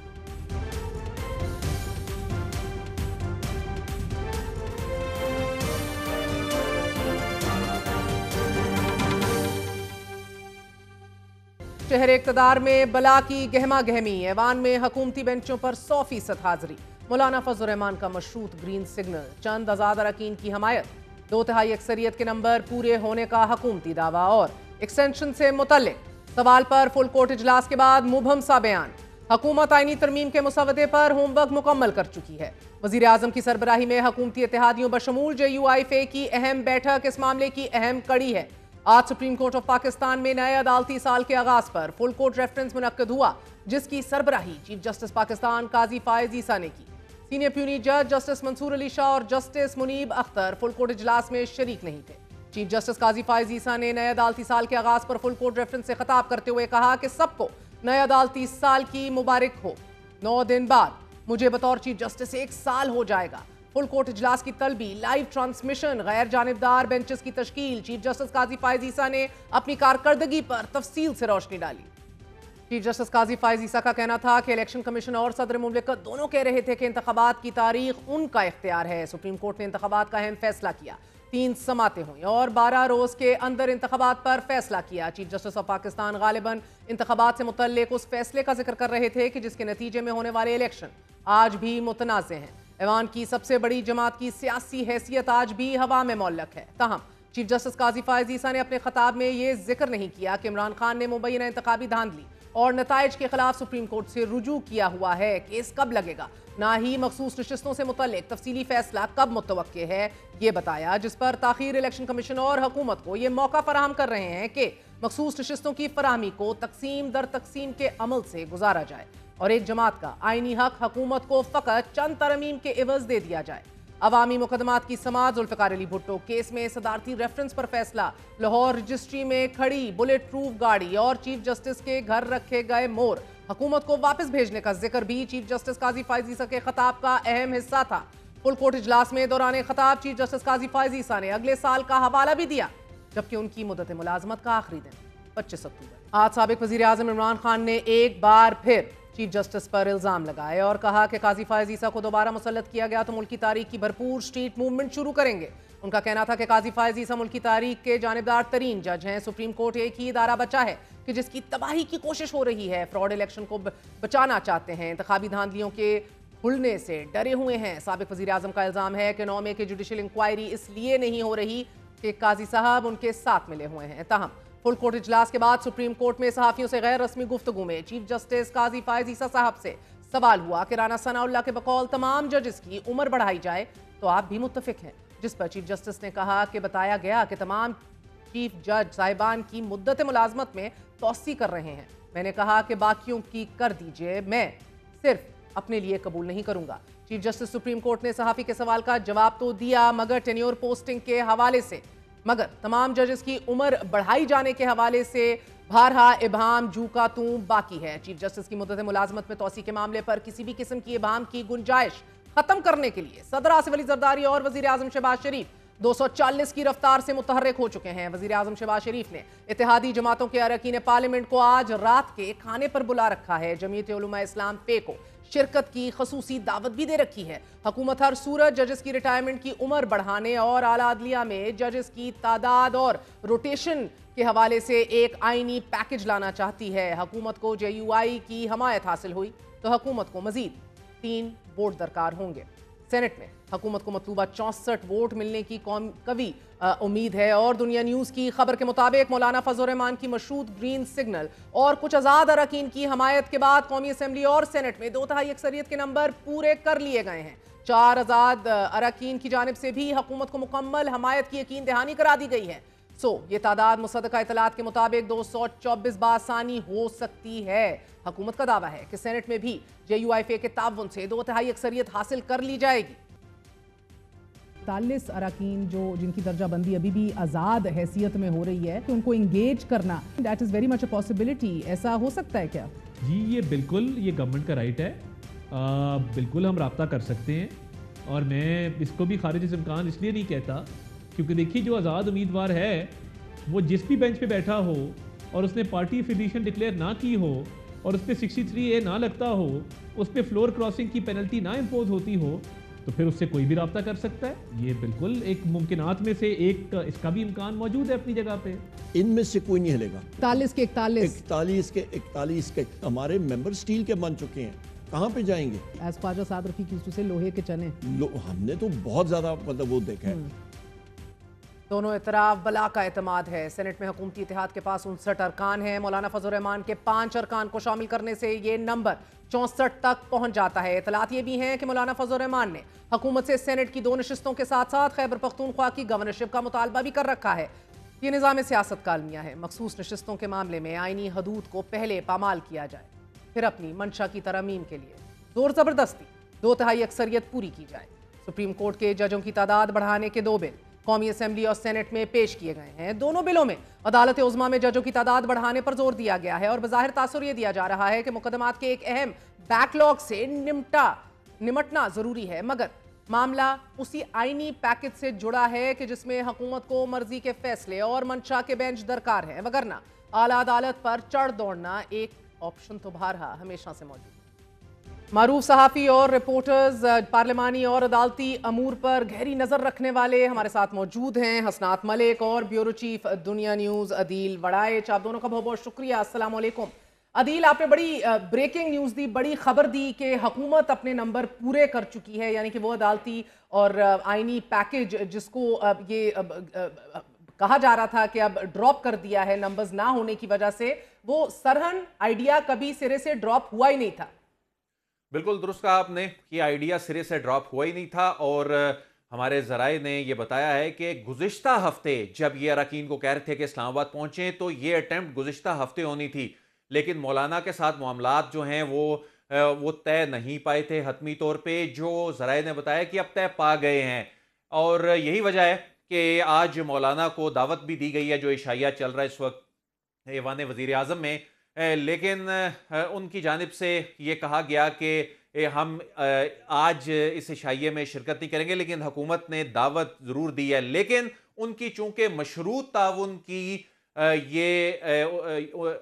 शहर इक़्तिदार में बला की गहमा गहमी, ऐवान में हुकूमती बेंचों पर 100% हाजिरी। मौलाना फजल रहमान का मशरूत ग्रीन सिग्नल, चंद आज़ाद अरकान की हमायत, 2/3 अक्सरियत के नंबर पूरे होने का हुकूमती दावा और एक्सटेंशन से मुतल्लिक सवाल पर फुल कोर्ट इजलास के बाद मुबहम सा बयान। हुकूमत आईनी तरमीम के मुसवदे पर होमवर्क मुकम्मल कर चुकी है। वज़ीर आज़म की सरबराही में हुकूमती इत्तेहादियों बशमूल JUIFA की अहम बैठक इस मामले की अहम कड़ी है। आज सुप्रीम कोर्ट ऑफ पाकिस्तान में नए अदालती साल के आगाज पर फुल कोर्ट रेफरेंस मुनक्कद हुआ, जिसकी सरबराही चीफ जस्टिस पाकिस्तान काजी फायज ईसा ने की। सीनियर प्यूनी जज जस्टिस मंसूर अली शाह और justice Munib Akhtar full court इजलास में शरीक नहीं थे। चीफ जस्टिस काजी फायज ईसा ने नए अदालती साल के आगाज पर फुल कोर्ट रेफरेंस से खिताब करते हुए कहा कि सबको नए अदालती साल की मुबारक हो। 9 दिन बाद मुझे बतौर चीफ जस्टिस 1 साल हो जाएगा। फुल कोर्ट इजलास की तलबी, लाइव ट्रांसमिशन, गैर जानिबदार बेंचेस की तश्कील। चीफ जस्टिस काजी फायज ईसा ने अपनी कारकर्दगी पर तफसील से रोशनी डाली। चीफ जस्टिस काजी फायज ईसा का कहना था कि इलेक्शन कमीशन और सदर मुमलिकत दोनों कह रहे थे कि इंतखाबात की तारीख उनका इख्तियार है। सुप्रीम कोर्ट ने इंतखाबात का अहम फैसला किया। 3 समातें हुई और 12 रोज के अंदर इंतखाबात पर फैसला किया। चीफ जस्टिस ऑफ पाकिस्तान गालिबन इंतखाबात से मुतल्लिक उस फैसले का जिक्र कर रहे थे कि जिसके नतीजे में होने वाले इलेक्शन आज भी मुतनाज़ हैं। ऐवान की सबसे बड़ी जमात की सियासी हैसियत आज भी हवा में मुअल्लक है। ताहम चीफ जस्टिस काजी फायज ईसा ने अपने खिताब में ये जिक्र नहीं किया कि इमरान खान ने मुबैना इंतखाबी धांधली और नताइज के खिलाफ सुप्रीम कोर्ट से रुजू किया हुआ है। केस कब लगेगा, ना ही मखसूस नशिस्तों से मुतल्लिक तफसीली फैसला कब मुतवक्के है ये बताया, जिस पर ताखीर इलेक्शन कमीशन और हुकूमत को ये मौका फराहम कर रहे हैं कि मखसूस नशिस्तों की फराहमी को तकसीम दर तकसीम के अमल से गुजारा जाए और एक जमात का आईनी हक हुकूमत को फकत चंद तरमीम के एवज दे दिया जाए। अवामी मुकदमात की समाअत, जुल्फ़िकार अली भुट्टो केस में सदारती रेफरेंस पर फैसला, लाहौर रजिस्ट्री में खड़ी बुलेट प्रूफ गाड़ी और चीफ जस्टिस के घर रखे गए मोर हुकूमत को वापस भेजने का जिक्र भी चीफ जस्टिस काजी फायज ईसा के खिताब का अहम हिस्सा था। फुल कोर्ट इजलास में दौरान खिताब चीफ जस्टिस काजी फायज ईसा ने अगले साल का हवाला भी दिया, जबकि उनकी मुद्दत मुलाजमत का आखिरी दिन 25 अक्टूबर। आज साबिक वज़ीर आज़म इमरान खान ने एक बार फिर चीफ जस्टिस पर इल्जाम लगाए और कहा कि काजी फायज ईसा को दोबारा मुसल्लत किया गया तो मुल्की तारीख की भरपूर स्ट्रीट मूवमेंट शुरू करेंगे। उनका कहना था कि काजी फायज ईसा मुल्की तारीख के जानिबदार तरीन जज हैं। सुप्रीम कोर्ट एक ही इदारा बचा है कि जिसकी तबाही की कोशिश हो रही है। फ्रॉड इलेक्शन को बचाना चाहते हैं, इंतखाबी धांधलियों के खुलने से डरे हुए हैं। साबिक वज़ीर आज़म का इल्जाम है कि 9 मई की जुडिशल इंक्वायरी इसलिए नहीं हो रही कि काजी साहब उनके साथ मिले हुए हैं। ताहम फुल कोर्ट इजलास के बाद सुप्रीम कोर्ट में सहाफियों से गैर रस्मी गुफ्तगू में चीफ जस्टिस काजी फायज ईसा साहब से सवाल हुआ कि राना सनाउल्लाह के बकौल तमाम जजेस की उम्र बढ़ाई जाए तो आप भी मुत्तफिक हैं, जिस पर चीफ जस्टिस ने कहा कि बताया गया कि तमाम चीफ जज साहिबान की मुद्दत मुलाजमत में तौसी कर रहे हैं। मैंने कहा कि बाकियों की कर दीजिए, मैं सिर्फ अपने लिए कबूल नहीं करूंगा। चीफ जस्टिस सुप्रीम कोर्ट ने सहाफी के सवाल का जवाब तो दिया, मगर टेन्योर पोस्टिंग के हवाले से, मगर तमाम जजेस की उम्र बढ़ाई जाने के हवाले से भारहा इबहाम जू का तू बाकी है। चीफ जस्टिस की मुद्दत मुलाजमत में तौसी के मामले पर किसी भी किस्म की इबहाम की गुंजाइश खत्म करने के लिए सदर आसिफ अली जरदारी और वजीर आजम शहबाज शरीफ 240 की रफ्तार से मुतहर्रिक हो चुके हैं। वजीर आजम शहबाज शरीफ ने इत्तेहादी जमातों के अरकान पार्लियामेंट को आज रात के खाने पर बुला रखा है। जमीयत उलमा इस्लाम पे को शिरकत की खसूसी दावत भी दे रखी है। हुकूमत हर सूरत जजेस की रिटायरमेंट की उम्र बढ़ाने और आला अदलिया में जजेस की तादाद और रोटेशन के हवाले से एक आईनी पैकेज लाना चाहती है। हुकूमत को JUI की हमायत हासिल हुई तो हुकूमत को मजीद 3 वोट दरकार होंगे। सेनेट में हुकूमत को मतलूबा 64 वोट मिलने की कवी उम्मीद है। और दुनिया न्यूज़ की खबर के मुताबिक मौलाना फजल रहमान की मशरूत ग्रीन सिग्नल और कुछ आज़ाद अरकान की हमायत के बाद कौमी असम्बली और सेनेट में 2/3 अक्सरियत के नंबर पूरे कर लिए गए हैं। 4 आज़ाद अरकान की जानिब से भी हुकूमत को मुकम्मल हमायत की यकीन दहानी करा दी गई है। ये तादाद मुसद्दका इतलात के मुताबिक 224 बासानी हो सकती है। हुकूमत का दावा है कि सेनेट में भी JUI के ताउन से 2/3 अक्सरियत हासिल कर ली जाएगी। 40 अरकान जो जिनकी दर्जाबंदी अभी भी आज़ाद हैसियत में हो रही है कि उनको इंगेज करना, that is very much a possibility. ऐसा हो सकता है क्या? जी ये बिल्कुल, ये गवर्नमेंट का राइट है। बिल्कुल हम रब्ता कर सकते हैं और मैं इसको भी खारिज से इम्कान इसलिए नहीं कहता क्योंकि देखिए जो आज़ाद उम्मीदवार है वो जिस भी बेंच पे बैठा हो और उसने पार्टी एफिलिएशन डिक्लेयर ना की हो और उस पर 63A ना लगता हो, उस पर फ्लोर क्रॉसिंग की पेनल्टी ना इम्पोज होती हो, तो फिर उससे कोई भी रब्ता कर सकता है। ये बिल्कुल एक मुमकिनात में से एक इसका भी इम्कान मौजूद है अपनी जगह पे। इनमें से कोई नहीं हिलेगा। 41 के 41 के हमारे मेंबर स्टील के बन चुके हैं, कहाँ पे जाएंगे? एज ख्वाजा साद रफी की से लोहे के चने हमने तो बहुत ज्यादा मतलब वो देखा है। दोनों इतराफ बला का एतमाद है। सेनेट में हुकूमती इत्तेहाद के पास 59 अरकान हैं। मौलाना फजल रहमान के 5 अरकान को शामिल करने से ये नंबर 64 तक पहुंच जाता है। इतलात ये भी हैं कि मौलाना फजल रहमान ने हुकूमत से सेनेट की 2 नशिस्तों के साथ साथ खैबर पख्तूनख्वा की गवर्नरशिप का मुतालबा भी कर रखा है। ये निज़ाम सियासत का अलमिया है। मखसूस नशिस्तों के मामले में आईनी हदूद को पहले पामाल किया जाए, फिर अपनी मंशा की तरमीम के लिए जोर ज़बरदस्ती 2/3 अक्सरियत पूरी की जाए। सुप्रीम कोर्ट के जजों की तादाद बढ़ाने के 2 बिल, कौमी असेंबली और सेनेट में पेश किए गए हैं। दोनों बिलों में अदालत उज़्मा में जजों की तादाद बढ़ाने पर जोर दिया गया है और बज़ाहिर तासुर यह दिया जा रहा है कि मुकदमात के एक अहम बैकलॉग से निमटना जरूरी है, मगर मामला उसी आईनी पैकेज से जुड़ा है कि जिसमें हुकूमत को मर्जी के फैसले और मंशा के बेंच दरकार है, वगरना आला अदालत पर चढ़ दौड़ना एक ऑप्शन तो बहरहाल हमेशा से मौजूद। मारूफ सहाफ़ी और रिपोर्टर्स पार्लिमानी और अदालती अमूर पर गहरी नज़र रखने वाले हमारे साथ मौजूद हैं। हसनात मलिक और ब्यूरो चीफ दुनिया न्यूज़ अदील वड़ाइच, आप दोनों का बहुत बहुत शुक्रिया। अस्सलाम वालेकुम। अदील, आपने बड़ी ब्रेकिंग न्यूज़ दी, बड़ी खबर दी कि हुकूमत अपने नंबर पूरे कर चुकी है, यानी कि वो अदालती और आईनी पैकेज जिसको ये कहा जा रहा था कि अब ड्रॉप कर दिया है नंबर्स ना होने की वजह से, वो सरहन आइडिया कभी सिरे से ड्रॉप हुआ ही नहीं था। बिल्कुल दुरुस्त कहा आपने कि आइडिया सिरे से ड्रॉप हुआ ही नहीं था और हमारे ज़राए ने यह बताया है कि गुज़िश्ता हफ्ते जब ये अरकान को कह रहे थे कि इस्लामाबाद पहुंचे तो ये अटैम्प्ट गुज़िश्ता हफ्ते होनी थी, लेकिन मौलाना के साथ मामलात जो हैं वो तय नहीं पाए थे हतमी तौर पे, जो ज़राए ने बताया कि अब तय पा गए हैं। और यही वजह है कि आज मौलाना को दावत भी दी गई है, जो इशाया चल रहा है इस वक्त ऐवान वज़ीर आज़म में, लेकिन उनकी जानिब से ये कहा गया कि हम आज इस इशाइये में शिरकत नहीं करेंगे, लेकिन हुकूमत ने दावत ज़रूर दी है। लेकिन उनकी चूँकि मशरूत ताउन की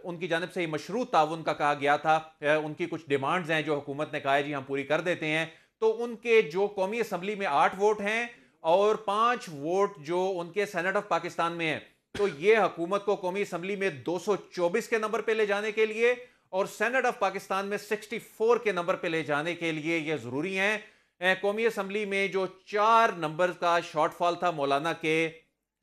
उनकी जानिब से मशरूत ताउन का कहा गया था, उनकी कुछ डिमांड्स हैं जो हुकूमत ने कहा है जी हम पूरी कर देते हैं, तो उनके जो कौमी असम्बली में 8 वोट हैं और 5 वोट जो उनके सेनेट ऑफ पाकिस्तान में हैं, तो ये हुकूमत को कौमी असम्बली में 224 के नंबर पे ले जाने के लिए और सेनेट ऑफ पाकिस्तान में 64 के नंबर पे ले जाने के लिए ये ज़रूरी हैं। कौमी असम्बली में जो 4 नंबर का शॉर्टफॉल था, मौलाना के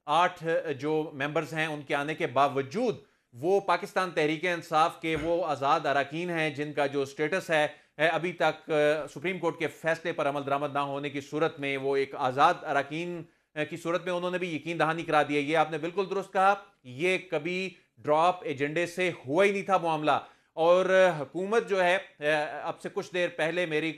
8 जो मेंबर्स हैं उनके आने के बावजूद वो पाकिस्तान तहरीक इंसाफ के वो आज़ाद अरकान हैं जिनका जो स्टेटस है अभी तक सुप्रीम कोर्ट के फैसले पर अमल दरामद ना होने की सूरत में वो एक आज़ाद अरकान की सूरत में उन्होंने भी यकीन दहानी करा दिया। ये आपने बिल्कुल दुरुस्त कहा, ये कभी ड्रॉप एजेंडे से हुआ ही नहीं था मामला। और हुकूमत जो है, अब से कुछ देर पहले मेरी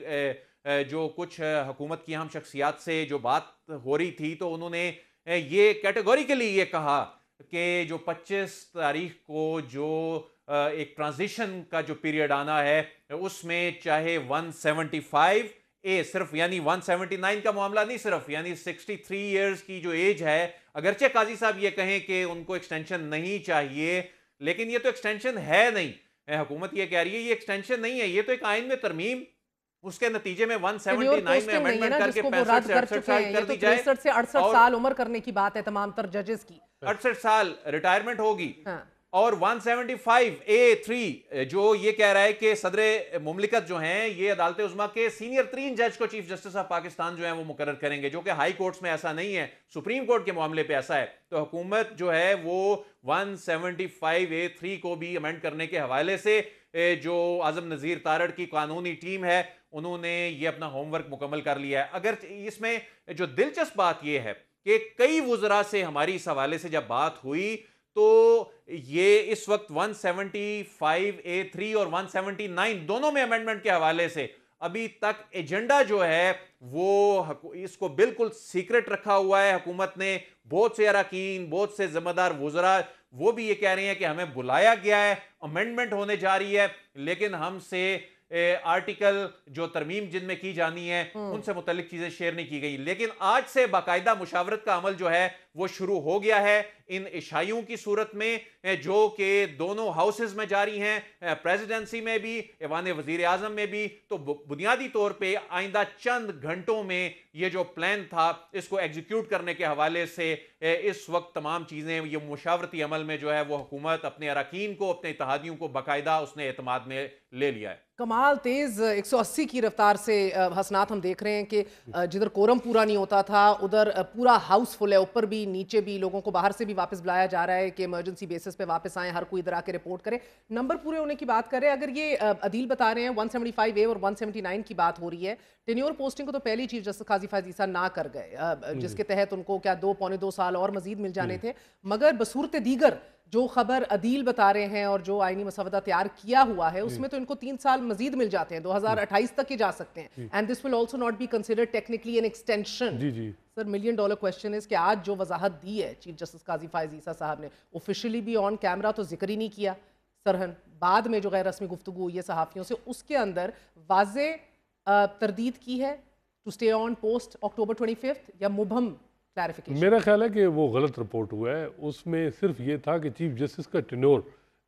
जो कुछ हुकूमत की अहम शख्सियात से जो बात हो रही थी, तो उन्होंने ये कैटेगोरिकली ये कहा कि जो 25 तारीख को जो एक ट्रांजिशन का जो पीरियड आना है उसमें चाहे 175A सिर्फ, यानी 179 का मामला नहीं सिर्फ, यानी 63 इयर्स की जो एज है, अगरचे काजी साहब ये कहें कि उनको एक्सटेंशन नहीं चाहिए, लेकिन ये तो एक्सटेंशन है नहीं। हुकूमत ये कह रही है ये एक्सटेंशन नहीं है, ये तो एक आइन में तरमीम, उसके नतीजे में 179 में अमेंडमेंट करके 65 से 68 साल कर दी जाए। 63 से 68 साल उम्र करने की बात है तमाम तर जजेस की, 68 साल रिटायरमेंट होगी। और 175A3 जो ये कह रहा है कि सदर मुमलिकत जो हैं ये अदालत उज़्मा के सीनियर 3 जज को चीफ जस्टिस ऑफ पाकिस्तान जो है वो मुकर्रर करेंगे, जो कि हाई कोर्ट्स में ऐसा नहीं है, सुप्रीम कोर्ट के मामले पे ऐसा है। तो हुकूमत जो है वो 175A3 को भी अमेंड करने के हवाले से जो आज़म नज़ीर तारड़ की कानूनी टीम है उन्होंने ये अपना होमवर्क मुकम्मल कर लिया है। अगर इसमें जो दिलचस्प बात यह है कि कई वुज़रा से हमारी इस हवाले से जब बात हुई तो ये इस वक्त 175A3 और 179 दोनों में अमेंडमेंट के हवाले से अभी तक एजेंडा जो है वो इसको बिल्कुल सीक्रेट रखा हुआ है। हुकूमत ने बहुत से अरकान, बहुत से जिम्मेदार वुज़रा वो भी ये कह रहे हैं कि हमें बुलाया गया है, अमेंडमेंट होने जा रही है, लेकिन हमसे आर्टिकल जो तरमीम जिनमें की जानी है उनसे मुतल्लिक चीजें शेयर नहीं की गई। लेकिन आज से बाकायदा मुशावरत का अमल जो है वो शुरू हो गया है इन इशाइयों की सूरत में, जो कि दोनों हाउसेज में जारी हैं, प्रेसिडेंसी में भी, ऐवान वजीर आजम में भी। तो बुनियादी तौर पे आइंदा चंद घंटों में ये जो प्लान था इसको एग्जीक्यूट करने के हवाले से इस वक्त तमाम चीजें ये मुशावरती अमल में जो है वो हुकूमत अपने अरकान को, अपने इत्तेहादियों को बाकायदा उसने एतमाद में ले लिया है। कमाल तेज 180 की रफ्तार से हसनात हम देख रहे हैं कि जिधर कोरम पूरा नहीं होता था उधर पूरा हाउस फुल है, ऊपर भी नीचे भी, लोगों को बाहर से भी वापस बुलाया जा रहा है कि इमरजेंसी बेसिस पे वापस आए, हर कोई इधर आके रिपोर्ट करे, नंबर पूरे होने की बात कर रहे हैं। अगर ये अदील बता रहे हैं 175A और 179 की बात हो रही है, टेन्योर पोस्टिंग को तो पहली चीफ जस्टिस काजी फायज़ ईसा ना कर गए, जिसके तहत उनको क्या 2 पौने 2 साल और मजीद मिल जाने थे, मगर बसूरत दीगर जो खबर अदील बता रहे हैं और जो आईनी मसवदा तैयार किया हुआ है उसमें तो इनको 3 साल मजीद मिल जाते हैं, 2028 तक ही जा सकते हैं। And this will also not be considered technically an extension. जी जी sir, million dollar question is कि आज जो वजाहत दी है चीफ जस्टिस काजी फायज ईसा साहब ने, ऑफिशियली भी ऑन कैमरा तो जिक्र ही नहीं किया सरहन, बाद में जो गैर रस्मी गुफ्तगू हुई है सहाफ़ियों से उसके अंदर वाज़े तरदीद की है टू स्टे ऑन पोस्ट अक्टूबर 25 या मुबहम क्लैरिफिकेशन? मेरा ख्याल है कि वो गलत रिपोर्ट हुआ है। उसमें सिर्फ ये था कि चीफ जस्टिस का टेन्योर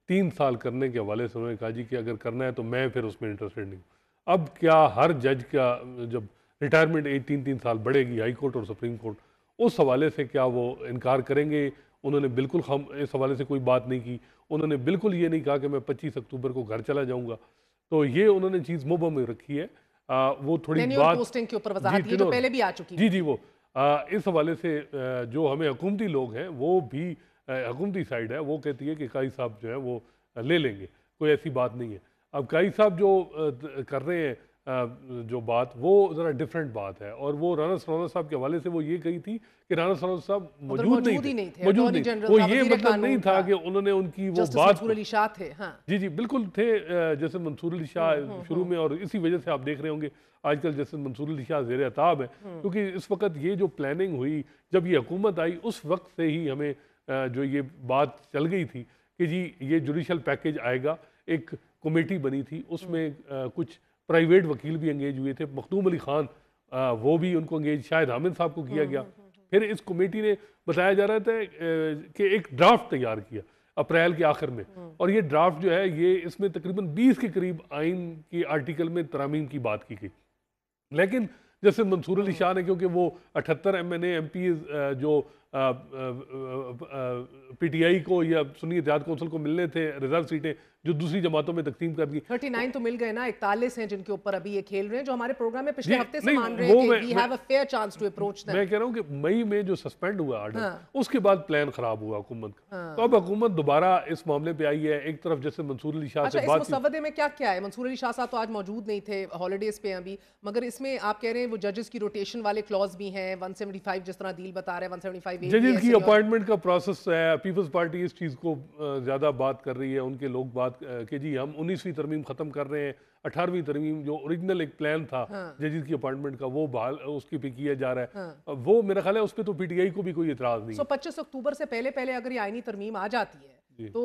3 साल करने के हवाले से उन्होंने कहा जी कि अगर करना है तो मैं फिर उसमें इंटरेस्टेड नहीं हूँ। अब क्या हर जज का जब रिटायरमेंट एज 3-3 साल बढ़ेगी हाई कोर्ट और सुप्रीम कोर्ट, उस हवाले से क्या वो इनकार करेंगे? उन्होंने बिल्कुल हम इस हवाले से कोई बात नहीं की। उन्होंने बिल्कुल ये नहीं कहा कि मैं 25 अक्टूबर को घर चला जाऊँगा। तो ये उन्होंने चीज़ मुबहम में रखी है। वो थोड़ी बात पोस्टिंग के ऊपर वजाहत ये तो पहले भी आ चुकी है। जी जी, वो इस हवाले से जो हमें हुकूमती लोग हैं वो भी हुकूमती साइड है वो कहती है कि काई साहब जो है वो ले लेंगे, कोई ऐसी बात नहीं है। अब काई साहब जो कर रहे हैं जो बात वो ज़रा डिफरेंट बात है, और वो राना सरोवर साहब के हवाले से वो ये कही थी कि राना सरोवर साहब मौजूद नहीं थे। वो ये मतलब नहीं था कि उन्होंने उनकी वो बात मंसूर अली शाह थे। हाँ। जी जी बिल्कुल थे, जैसे मंसूर अली शाह शुरू में, और इसी वजह से आप देख रहे होंगे आजकल जैसे मंसूर अली शाह ज़ेर अताब है, क्योंकि इस वक्त ये जो प्लानिंग हुई जब ये हुकूमत आई उस वक्त से ही हमें जो ये बात चल गई थी कि जी ये जुडिशल पैकेज आएगा। एक कमेटी बनी थी, उसमें कुछ प्राइवेट वकील भी एंगेज हुए थे, मखदूम अली खान वो भी उनको एंगेज, शायद हामिद साहब को किया गया। फिर इस कमेटी ने बताया जा रहा था कि एक ड्राफ्ट तैयार किया अप्रैल के आखिर में, और ये ड्राफ्ट जो है ये इसमें तकरीबन 20 के करीब आइन की आर्टिकल में तरामीम की बात की गई। लेकिन जैसे मंसूर अली शाह ने, क्योंकि वो 78 MNA MP जो PTI को या सुन्नी इत्तेहाद कौंसिल को मिलने थे रिजर्व सीटें जो दूसरी जमातों में तकसीम कर दी, 39 तो मिल गए ना, 41 हैं जिनके ऊपर अभी ये खेल रहे हैं, जो हमारे प्रोग्राम में पिछले हफ्ते से मान रहे हैं कि we have a fair chance to approach them. मैं कह रहा हूं कि मई में जो सस्पेंड हुआ ऑर्डर, उसके बाद प्लान खराब हुआ हुकूमत का। तो अब हुकूमत दोबारा इस मामले पे आई है। एक तरफ जैसे मंसूर अली शाह से बात, इस मुसवदे में क्या क्या है? मंसूर अली शाह साहब तो आज मौजूद नहीं थे, हॉलीडेज पे अभी, मगर इसमें आप कह रहे हैं वो जजेस की रोटेशन वाले क्लॉज भी हैं, 175 जिस तरह डील बता रहे हैं, 175 जजेस की अपॉइंटमेंट का प्रोसेस है। पीपल्स पार्टी इस चीज़ को ज़्यादा बात कर रही है, उनके लोग बात कि जी हम 19वीं तरमीम ख़त्म कर रहे हैं, 18वीं तरमीम जो ओरिजिनल एक प्लान था जजेस की अपॉइंटमेंट का वो बहाल उसके पे किया जा रहा है। वो मेरा ख्याल है उस पर तो PTI को भी कोई इतराज़ नहीं। 25 अक्टूबर से पहले अगर ये आईनी तरमीम आ जाती है तो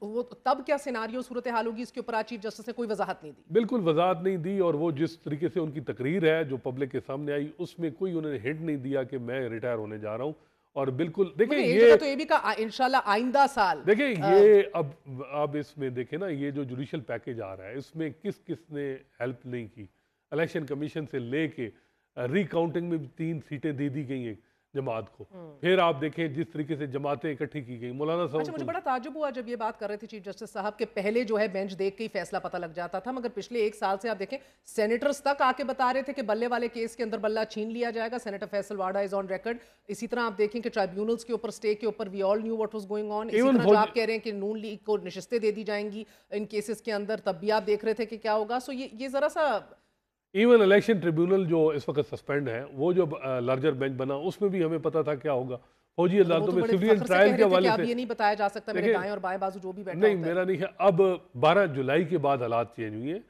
वो तब क्या सिनारियो सूरत हाल होगी? इसके ऊपर आज चीफ जस्टिस ने कोई वजाहत नहीं दी। बिल्कुल वजाहत नहीं दी, और वो जिस तरीके से उनकी तकरीर है जो पब्लिक के सामने आई उसमें कोई उन्होंने हिंट नहीं दिया कि मैं रिटायर होने जा रहा हूँ। और बिल्कुल देखिए ये तो ये भी कहा इंशाल्लाह आइंदा साल। देखिए ये अब इसमें देखें ना, ये जो जुडिशल पैकेज आ रहा है इसमें किस किस ने हेल्प नहीं की। इलेक्शन कमीशन से लेके रिकाउंटिंग में 3 सीटें दे दी गई हैं जमात को। फिर आप देखें जिस तरीके से जमातें इकट्ठी की गई। मौलाना साहब, अच्छा, मुझे बड़ा ताज्जुब हुआ जब ये बात कर रहे थे चीफ जस्टिस साहब के पहले जो है बेंच देख के ही फैसला पता लग जाता था, मगर पिछले 1 साल से आप देखें सेनेटर्स तक आके बता रहे थे कि बल्ले वाले केस के अंदर बल्ला छीन लिया जाएगा। Senator Faisal Wada is on record. इसी तरह आप देखें कि ट्राइब्यूनल्स के ऊपर, स्टे के ऊपर, we all knew what was going on. इसी तरह जो आप कह रहे हैं कि नून लीग को निशिस्तें दे दी जाएंगी इन केसेस के अंदर, तब भी आप देख रहे थे कि क्या होगा। सो ये जरा सा इवन इलेक्शन ट्रिब्यूनल जो इस वक्त सस्पेंड है, वो जो लार्जर बेंच बना उसमें भी हमें पता था क्या होगा। फौजी अदालतों में सिविलियन ट्रायल के हवाले से ये नहीं बताया जा सकता मेरे दाएं और बाएं बाजू जो भी बैठा नहीं, मेरा नहीं है। अब 12 जुलाई के बाद हालात चेंज हुए हैं।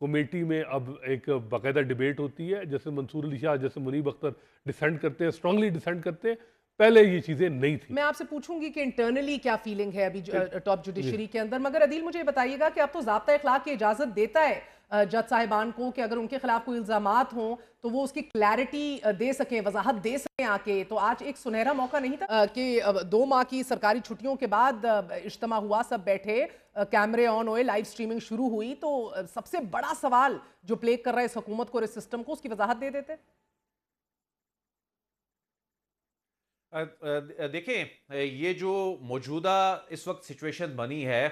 कमेटी में अब एक बाकायदा डिबेट होती है, जैसे मंसूर अली शाह, जैसे मुनीब अख्तर डिसेंट करते हैं, स्ट्रांगली डिसेंट करते हैं। पहले ये चीजें नहीं थी। मैं आपसे पूछूंगी कि इंटरनली क्या फीलिंग है अभी टॉप जुडिशरी के अंदर, मगर अदील मुझे बताइएगा कि अब तो ज़ाब्ता इखलाक की इजाजत देता है जज साहिबान को कि अगर उनके खिलाफ कोई इल्जामात हों तो वो उसकी क्लैरिटी दे सकें, वजाहत दे सकें आके। तो आज एक सुनहरा मौका नहीं था कि 2 माह की सरकारी छुट्टियों के बाद इज्तिमा हुआ, सब बैठे, कैमरे ऑन हुए, लाइव स्ट्रीमिंग शुरू हुई, तो सबसे बड़ा सवाल जो प्लेग कर रहा है इस हुकूमत को और इस सिस्टम को, उसकी वजाहत दे देते। देखें, ये जो मौजूदा इस वक्त सिचुएशन बनी है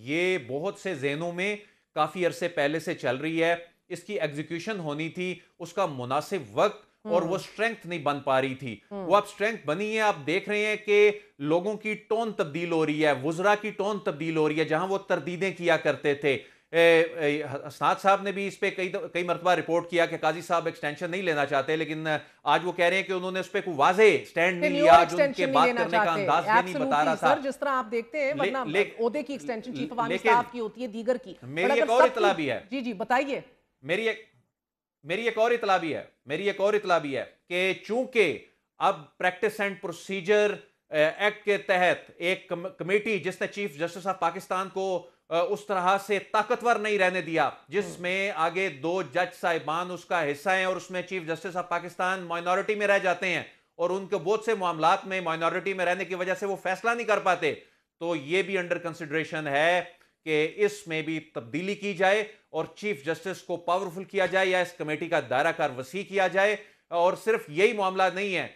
ये बहुत से जहनों में काफ़ी अरसे पहले से चल रही है। इसकी एग्जीक्यूशन होनी थी, उसका मुनासिब वक्त और वो स्ट्रेंथ नहीं बन पा रही थी। वो अब स्ट्रेंथ बनी है। आप देख रहे हैं कि लोगों की टोन तब्दील हो रही है, वुज़रा की टोन तब्दील हो रही है। जहां वो तरदीदें किया करते थे, हसनात साहब ने भी इस पे कई मरतबा रिपोर्ट किया कि काजी साहब एक्सटेंशन नहीं लेना चाहते, लेकिन आज वो कह रहे हैं कि उन्होंने उस पे कोई वाजे स्टैंड नहीं लिया, जो उनके बात करने का अंदाज ये नहीं बता रहा था। सर, जिस तरह आप देखते हैं, वरना ओहदे की extension chief of army staff की होती है, दीगर की। मेरी एक और इतला भी है। जी बताइए। मेरी एक और इतला भी है कि चूंकि अब प्रैक्टिस एंड प्रोसीजर एक्ट के तहत एक कमेटी जिसने चीफ जस्टिस ऑफ पाकिस्तान को उस तरह से ताकतवर नहीं रहने दिया, जिसमें आगे 2 जज साहिबान उसका हिस्सा हैं और उसमें chief justice of Pakistan minority में रह जाते हैं और उनके बहुत से मामलात में माइनॉरिटी में रहने की वजह से वो फैसला नहीं कर पाते, तो ये भी अंडर कंसिडरेशन है कि इसमें भी तब्दीली की जाए और चीफ जस्टिस को पावरफुल किया जाए या इस कमेटी का दायरा कार वसी किया जाए। और सिर्फ यही मामला नहीं है,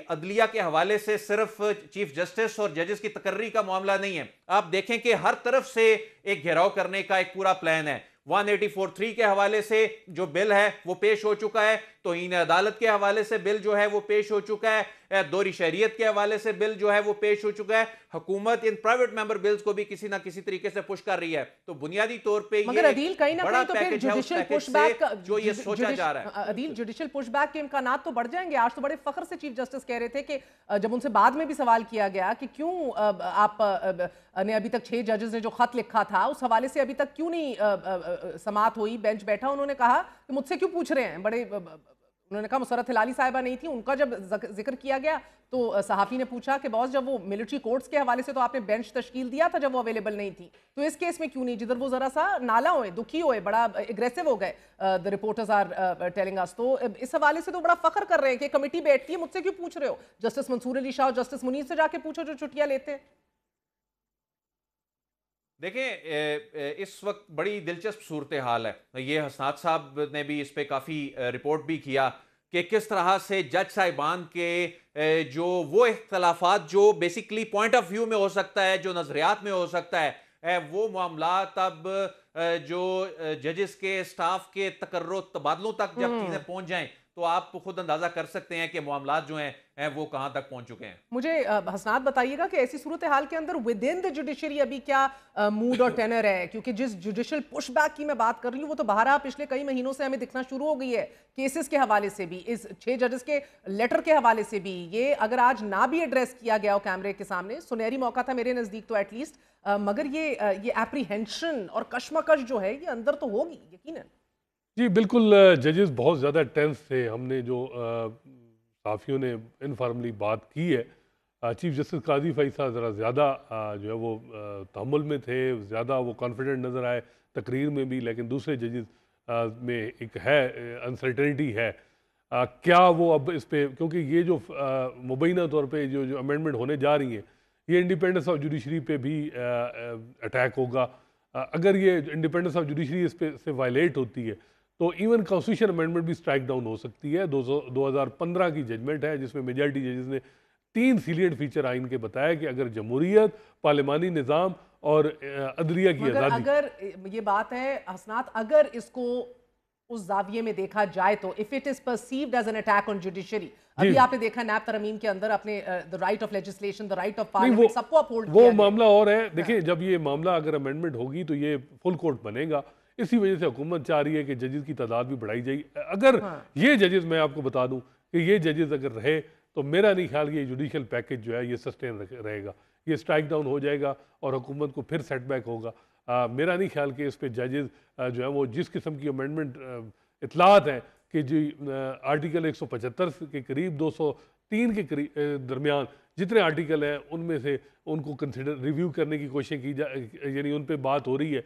अदलिया के हवाले से सिर्फ चीफ जस्टिस और जजेस की तकर्री का मामला नहीं है। आप देखें कि हर तरफ से एक घेराव करने का एक पूरा प्लान है। 184(3) के हवाले से जो बिल है वो पेश हो चुका है, तौहीन अदालत के हवाले से बिल जो है वो पेश हो चुका है, दोहरी शरीयत के हवाले से बिल जो है वो पेश हो चुका है। हुकूमत इन प्राइवेट मेंबर बिल्स को भी किसी ना किसी तरीके से पुश कर रही है। तो बुनियादी तौर पे मगर अदील कहीं ना कहीं तो फिर जुडिशियल पुशबैक जो ये सोचा जा रहा है, अदील जुडिशियल पुशबैक के इम्कानात तो बढ़ जाएंगे। आज तो बड़े फख्र से चीफ जस्टिस कह रहे थे कि जब उनसे बाद में भी सवाल किया गया कि क्यों आप ने अभी तक 6 जजेस ने जो खत लिखा था उस हवाले से अभी तक क्यों नहीं समाअत हुई, बेंच बैठा, उन्होंने कहा कि मुझसे क्यों पूछ रहे हैं। बड़े उन्होंने कहा मुसरत हिलाली साहिबा नहीं थी, उनका जब जिक्र किया गया तो सहाफ़ी ने पूछा कि बॉस जब वो मिलिट्री कोर्ट्स के हवाले से तो आपने बेंच तश्कील दिया था जब वो अवेलेबल नहीं थी, तो इस केस में क्यों नहीं, जिधर वो जरा सा नाला हुए, दुखी हुए, बड़ा एग्रेसिव हो गए, the reporters are telling us. तो इस हवाले से तो बड़ा फख्र कर रहे हैं कि कमेटी बैठती है, मुझसे क्यों पूछ रहे हो, जस्टिस मंसूर अली शाह और जस्टिस मुनीर से जाके पूछो जो छुट्टियां लेते हैं। देखें, इस वक्त बड़ी दिलचस्प सूरत हाल है। ये हसनात साहब ने भी इस पे काफ़ी रिपोर्ट भी किया कि किस तरह से जज साहिबान के जो वो इख्तलाफात जो बेसिकली पॉइंट ऑफ व्यू में हो सकता है, जो नज़रियात में हो सकता है, वो मामलात अब जो जजेस के स्टाफ के तकर्रो तबादलों तक जब चीज़ें पहुंच जाएं तो आप खुद अंदाजा कर सकते हैं कि मामलात जो हैं वो कहां तक पहुंच चुके हैं। मुझे हसनात बताइएगा कि ऐसी सूरत हाल के अंदर विद इन द जुडिशरी अभी क्या मूड और टेनर है, क्योंकि जिस जुडिशियल पुशबैक की मैं बात कर रही हूँ वो तो बाहर पिछले कई महीनों से हमें दिखना शुरू हो गई है, केसेस के हवाले से भी, इस 6 जजेस के लेटर के हवाले से भी। ये अगर आज ना भी एड्रेस किया गया हो कैमरे के सामने, सुनहरी मौका था मेरे नज़दीक तो एटलीस्ट, मगर ये एप्रीहेंशन और कश्मकश जो है ये अंदर तो होगी यकीनन। जी बिल्कुल, जजेस बहुत ज़्यादा टेंस थे। हमने जो साफ़ियों ने इनफॉर्मली बात की है, चीफ जस्टिस काजी फैसा ज़रा ज़्यादा जो है वो तहम्मुल में थे, ज़्यादा वो कॉन्फिडेंट नज़र आए तकरीर में भी, लेकिन दूसरे जजेस में एक है अनसर्टेनिटी है। क्या वो अब इस पे, क्योंकि ये जो मुबैना तौर पे जो अमेंडमेंट होने जा रही हैं, ये इंडिपेंडेंस ऑफ जुडिशरी पे भी अटैक होगा। अगर ये इंडिपेंडेंस ऑफ जुडिशरी इस पे से वायलेट होती है तो इवन कॉन्स्टिट्यूशन अमेंडमेंट भी स्ट्राइक डाउन हो सकती है। 2015 की जजमेंट है जिसमें मेजॉरिटी जजेस ने 3 सीलियंट फीचर आइन के बताया कि अगर जमहूरियत, पार्लिमानी निज़ाम और अदलिया की आज़ादी, अगर ये बात है हसनात, अगर इसको उस जाविये में देखा जाए तो if it is perceived as an attack on judiciary, अभी आपने देखा नैब तरमीम के अंदर अपने the right of legislation, the right of parliament सबको अपहोल्ड किया, वो मामला और है। देखिए, जब ये मामला अगर अमेंडमेंट होगी तो ये फुल कोर्ट बनेगा। इसी वजह से हुकूमत चाह रही है कि जजेस की तादाद भी बढ़ाई जाएगी। अगर ये जजेस, मैं आपको बता दूं कि ये जजेस अगर रहे तो मेरा नहीं ख्याल ये जुडिशियल पैकेज जो है ये सस्टेन रहेगा, ये स्ट्राइक डाउन हो जाएगा और हुकूमत को फिर सेटबैक होगा। मेरा नहीं ख्याल कि इस पर जजेस जो है वो जिस किस्म की अमेंडमेंट इतलात हैं कि जी आर्टिकल 175 के करीब 203 के करीब दरमियान जितने आर्टिकल हैं उनमें से उनको कंसिडर रिव्यू करने की कोशिश की यानी उन पर बात हो रही है,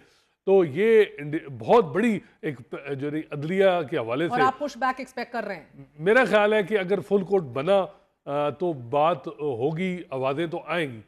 तो ये बहुत बड़ी एक जो अदलिया के हवाले से आप पुशबैक एक्सपेक्ट कर रहे हैं। मेरा ख्याल है कि अगर फुल कोर्ट बना तो बात होगी, आवाज़ें तो आएंगी।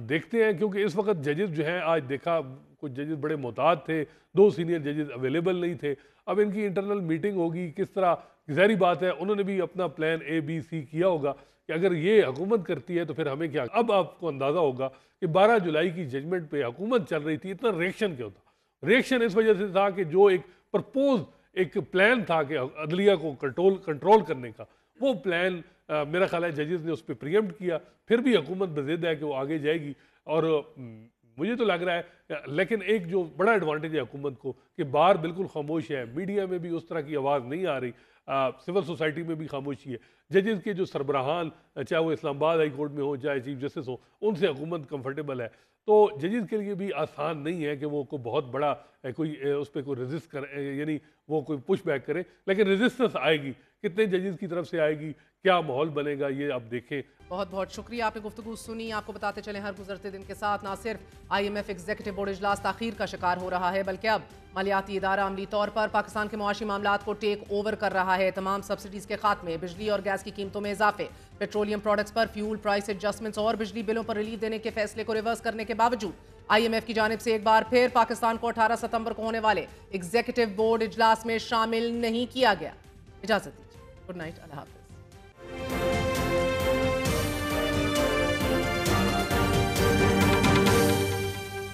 देखते हैं, क्योंकि इस वक्त जजेस जो हैं, आज देखा कुछ जजेस बड़े मोहतात थे, 2 सीनियर जजेस अवेलेबल नहीं थे। अब इनकी इंटरनल मीटिंग होगी, किस तरह, ज़ाहिर बात है उन्होंने भी अपना प्लान ABC किया होगा कि अगर ये हुकूमत करती है तो फिर हमें क्या। अब आपको अंदाज़ा होगा कि 12 जुलाई की जजमेंट पे हुकूमत चल रही थी, इतना रिएक्शन क्यों था? रिएक्शन इस वजह से था कि जो एक प्रपोज एक प्लान था कि अदलिया को कंट्रोल करने का, वो प्लान मेरा ख्याल है जजेस ने उस पर प्रियम्प्ट किया। फिर भी हुकूमत बज़िद है कि वो आगे जाएगी। और मुझे तो लग रहा है, लेकिन एक जो बड़ा एडवांटेज है हुकूमत को कि बाहर बिल्कुल खामोश है, मीडिया में भी उस तरह की आवाज़ नहीं आ रही, सिविल सोसाइटी में भी खामोशी है। जजेस के जो सरबराहान, चाहे वो इस्लामाबाद हाई कोर्ट में हो चाहे चीफ जस्टिस हो, उनसे हुकूमत कंफर्टेबल है। तो जजेस के लिए भी आसान नहीं है कि वो कोई बहुत बड़ा कोई उस पर कोई रेजिस्ट करे, यानी वो कोई पुश बैक करे, लेकिन रेजिस्टेंस आएगी, कितने जजेस की तरफ से आएगी, क्या माहौल बनेगा, ये आप देखें। बहुत बहुत शुक्रिया, आपने गुफ्तगू सुनी। आपको बताते चले हर गुजरते दिन के साथ ना सिर्फ IMF एग्जीक्यूटिव बोर्ड इजलास ताखीर का शिकार हो रहा है, बल्कि अब मालियाती इदारा अमली तौर पर पाकिस्तान के मुआशी मामलात को टेक ओवर कर रहा है। तमाम सब्सिडीज के खात्मे, बिजली और गैस की कीमतों में इजाफे, पेट्रोलियम प्रोडक्ट्स पर फ्यूल प्राइस एडजस्टमेंट्स और बिजली बिलों पर रिलीफ देने के फैसले को रिवर्स करने के बावजूद IMF की जानिब से एक बार फिर पाकिस्तान को 18 सितंबर को होने वाले एग्जीक्यूटिव बोर्ड इजलास में शामिल नहीं किया गया। इजाजत दीजिए, गुड नाइट, अल्लाह हाफ़िज़।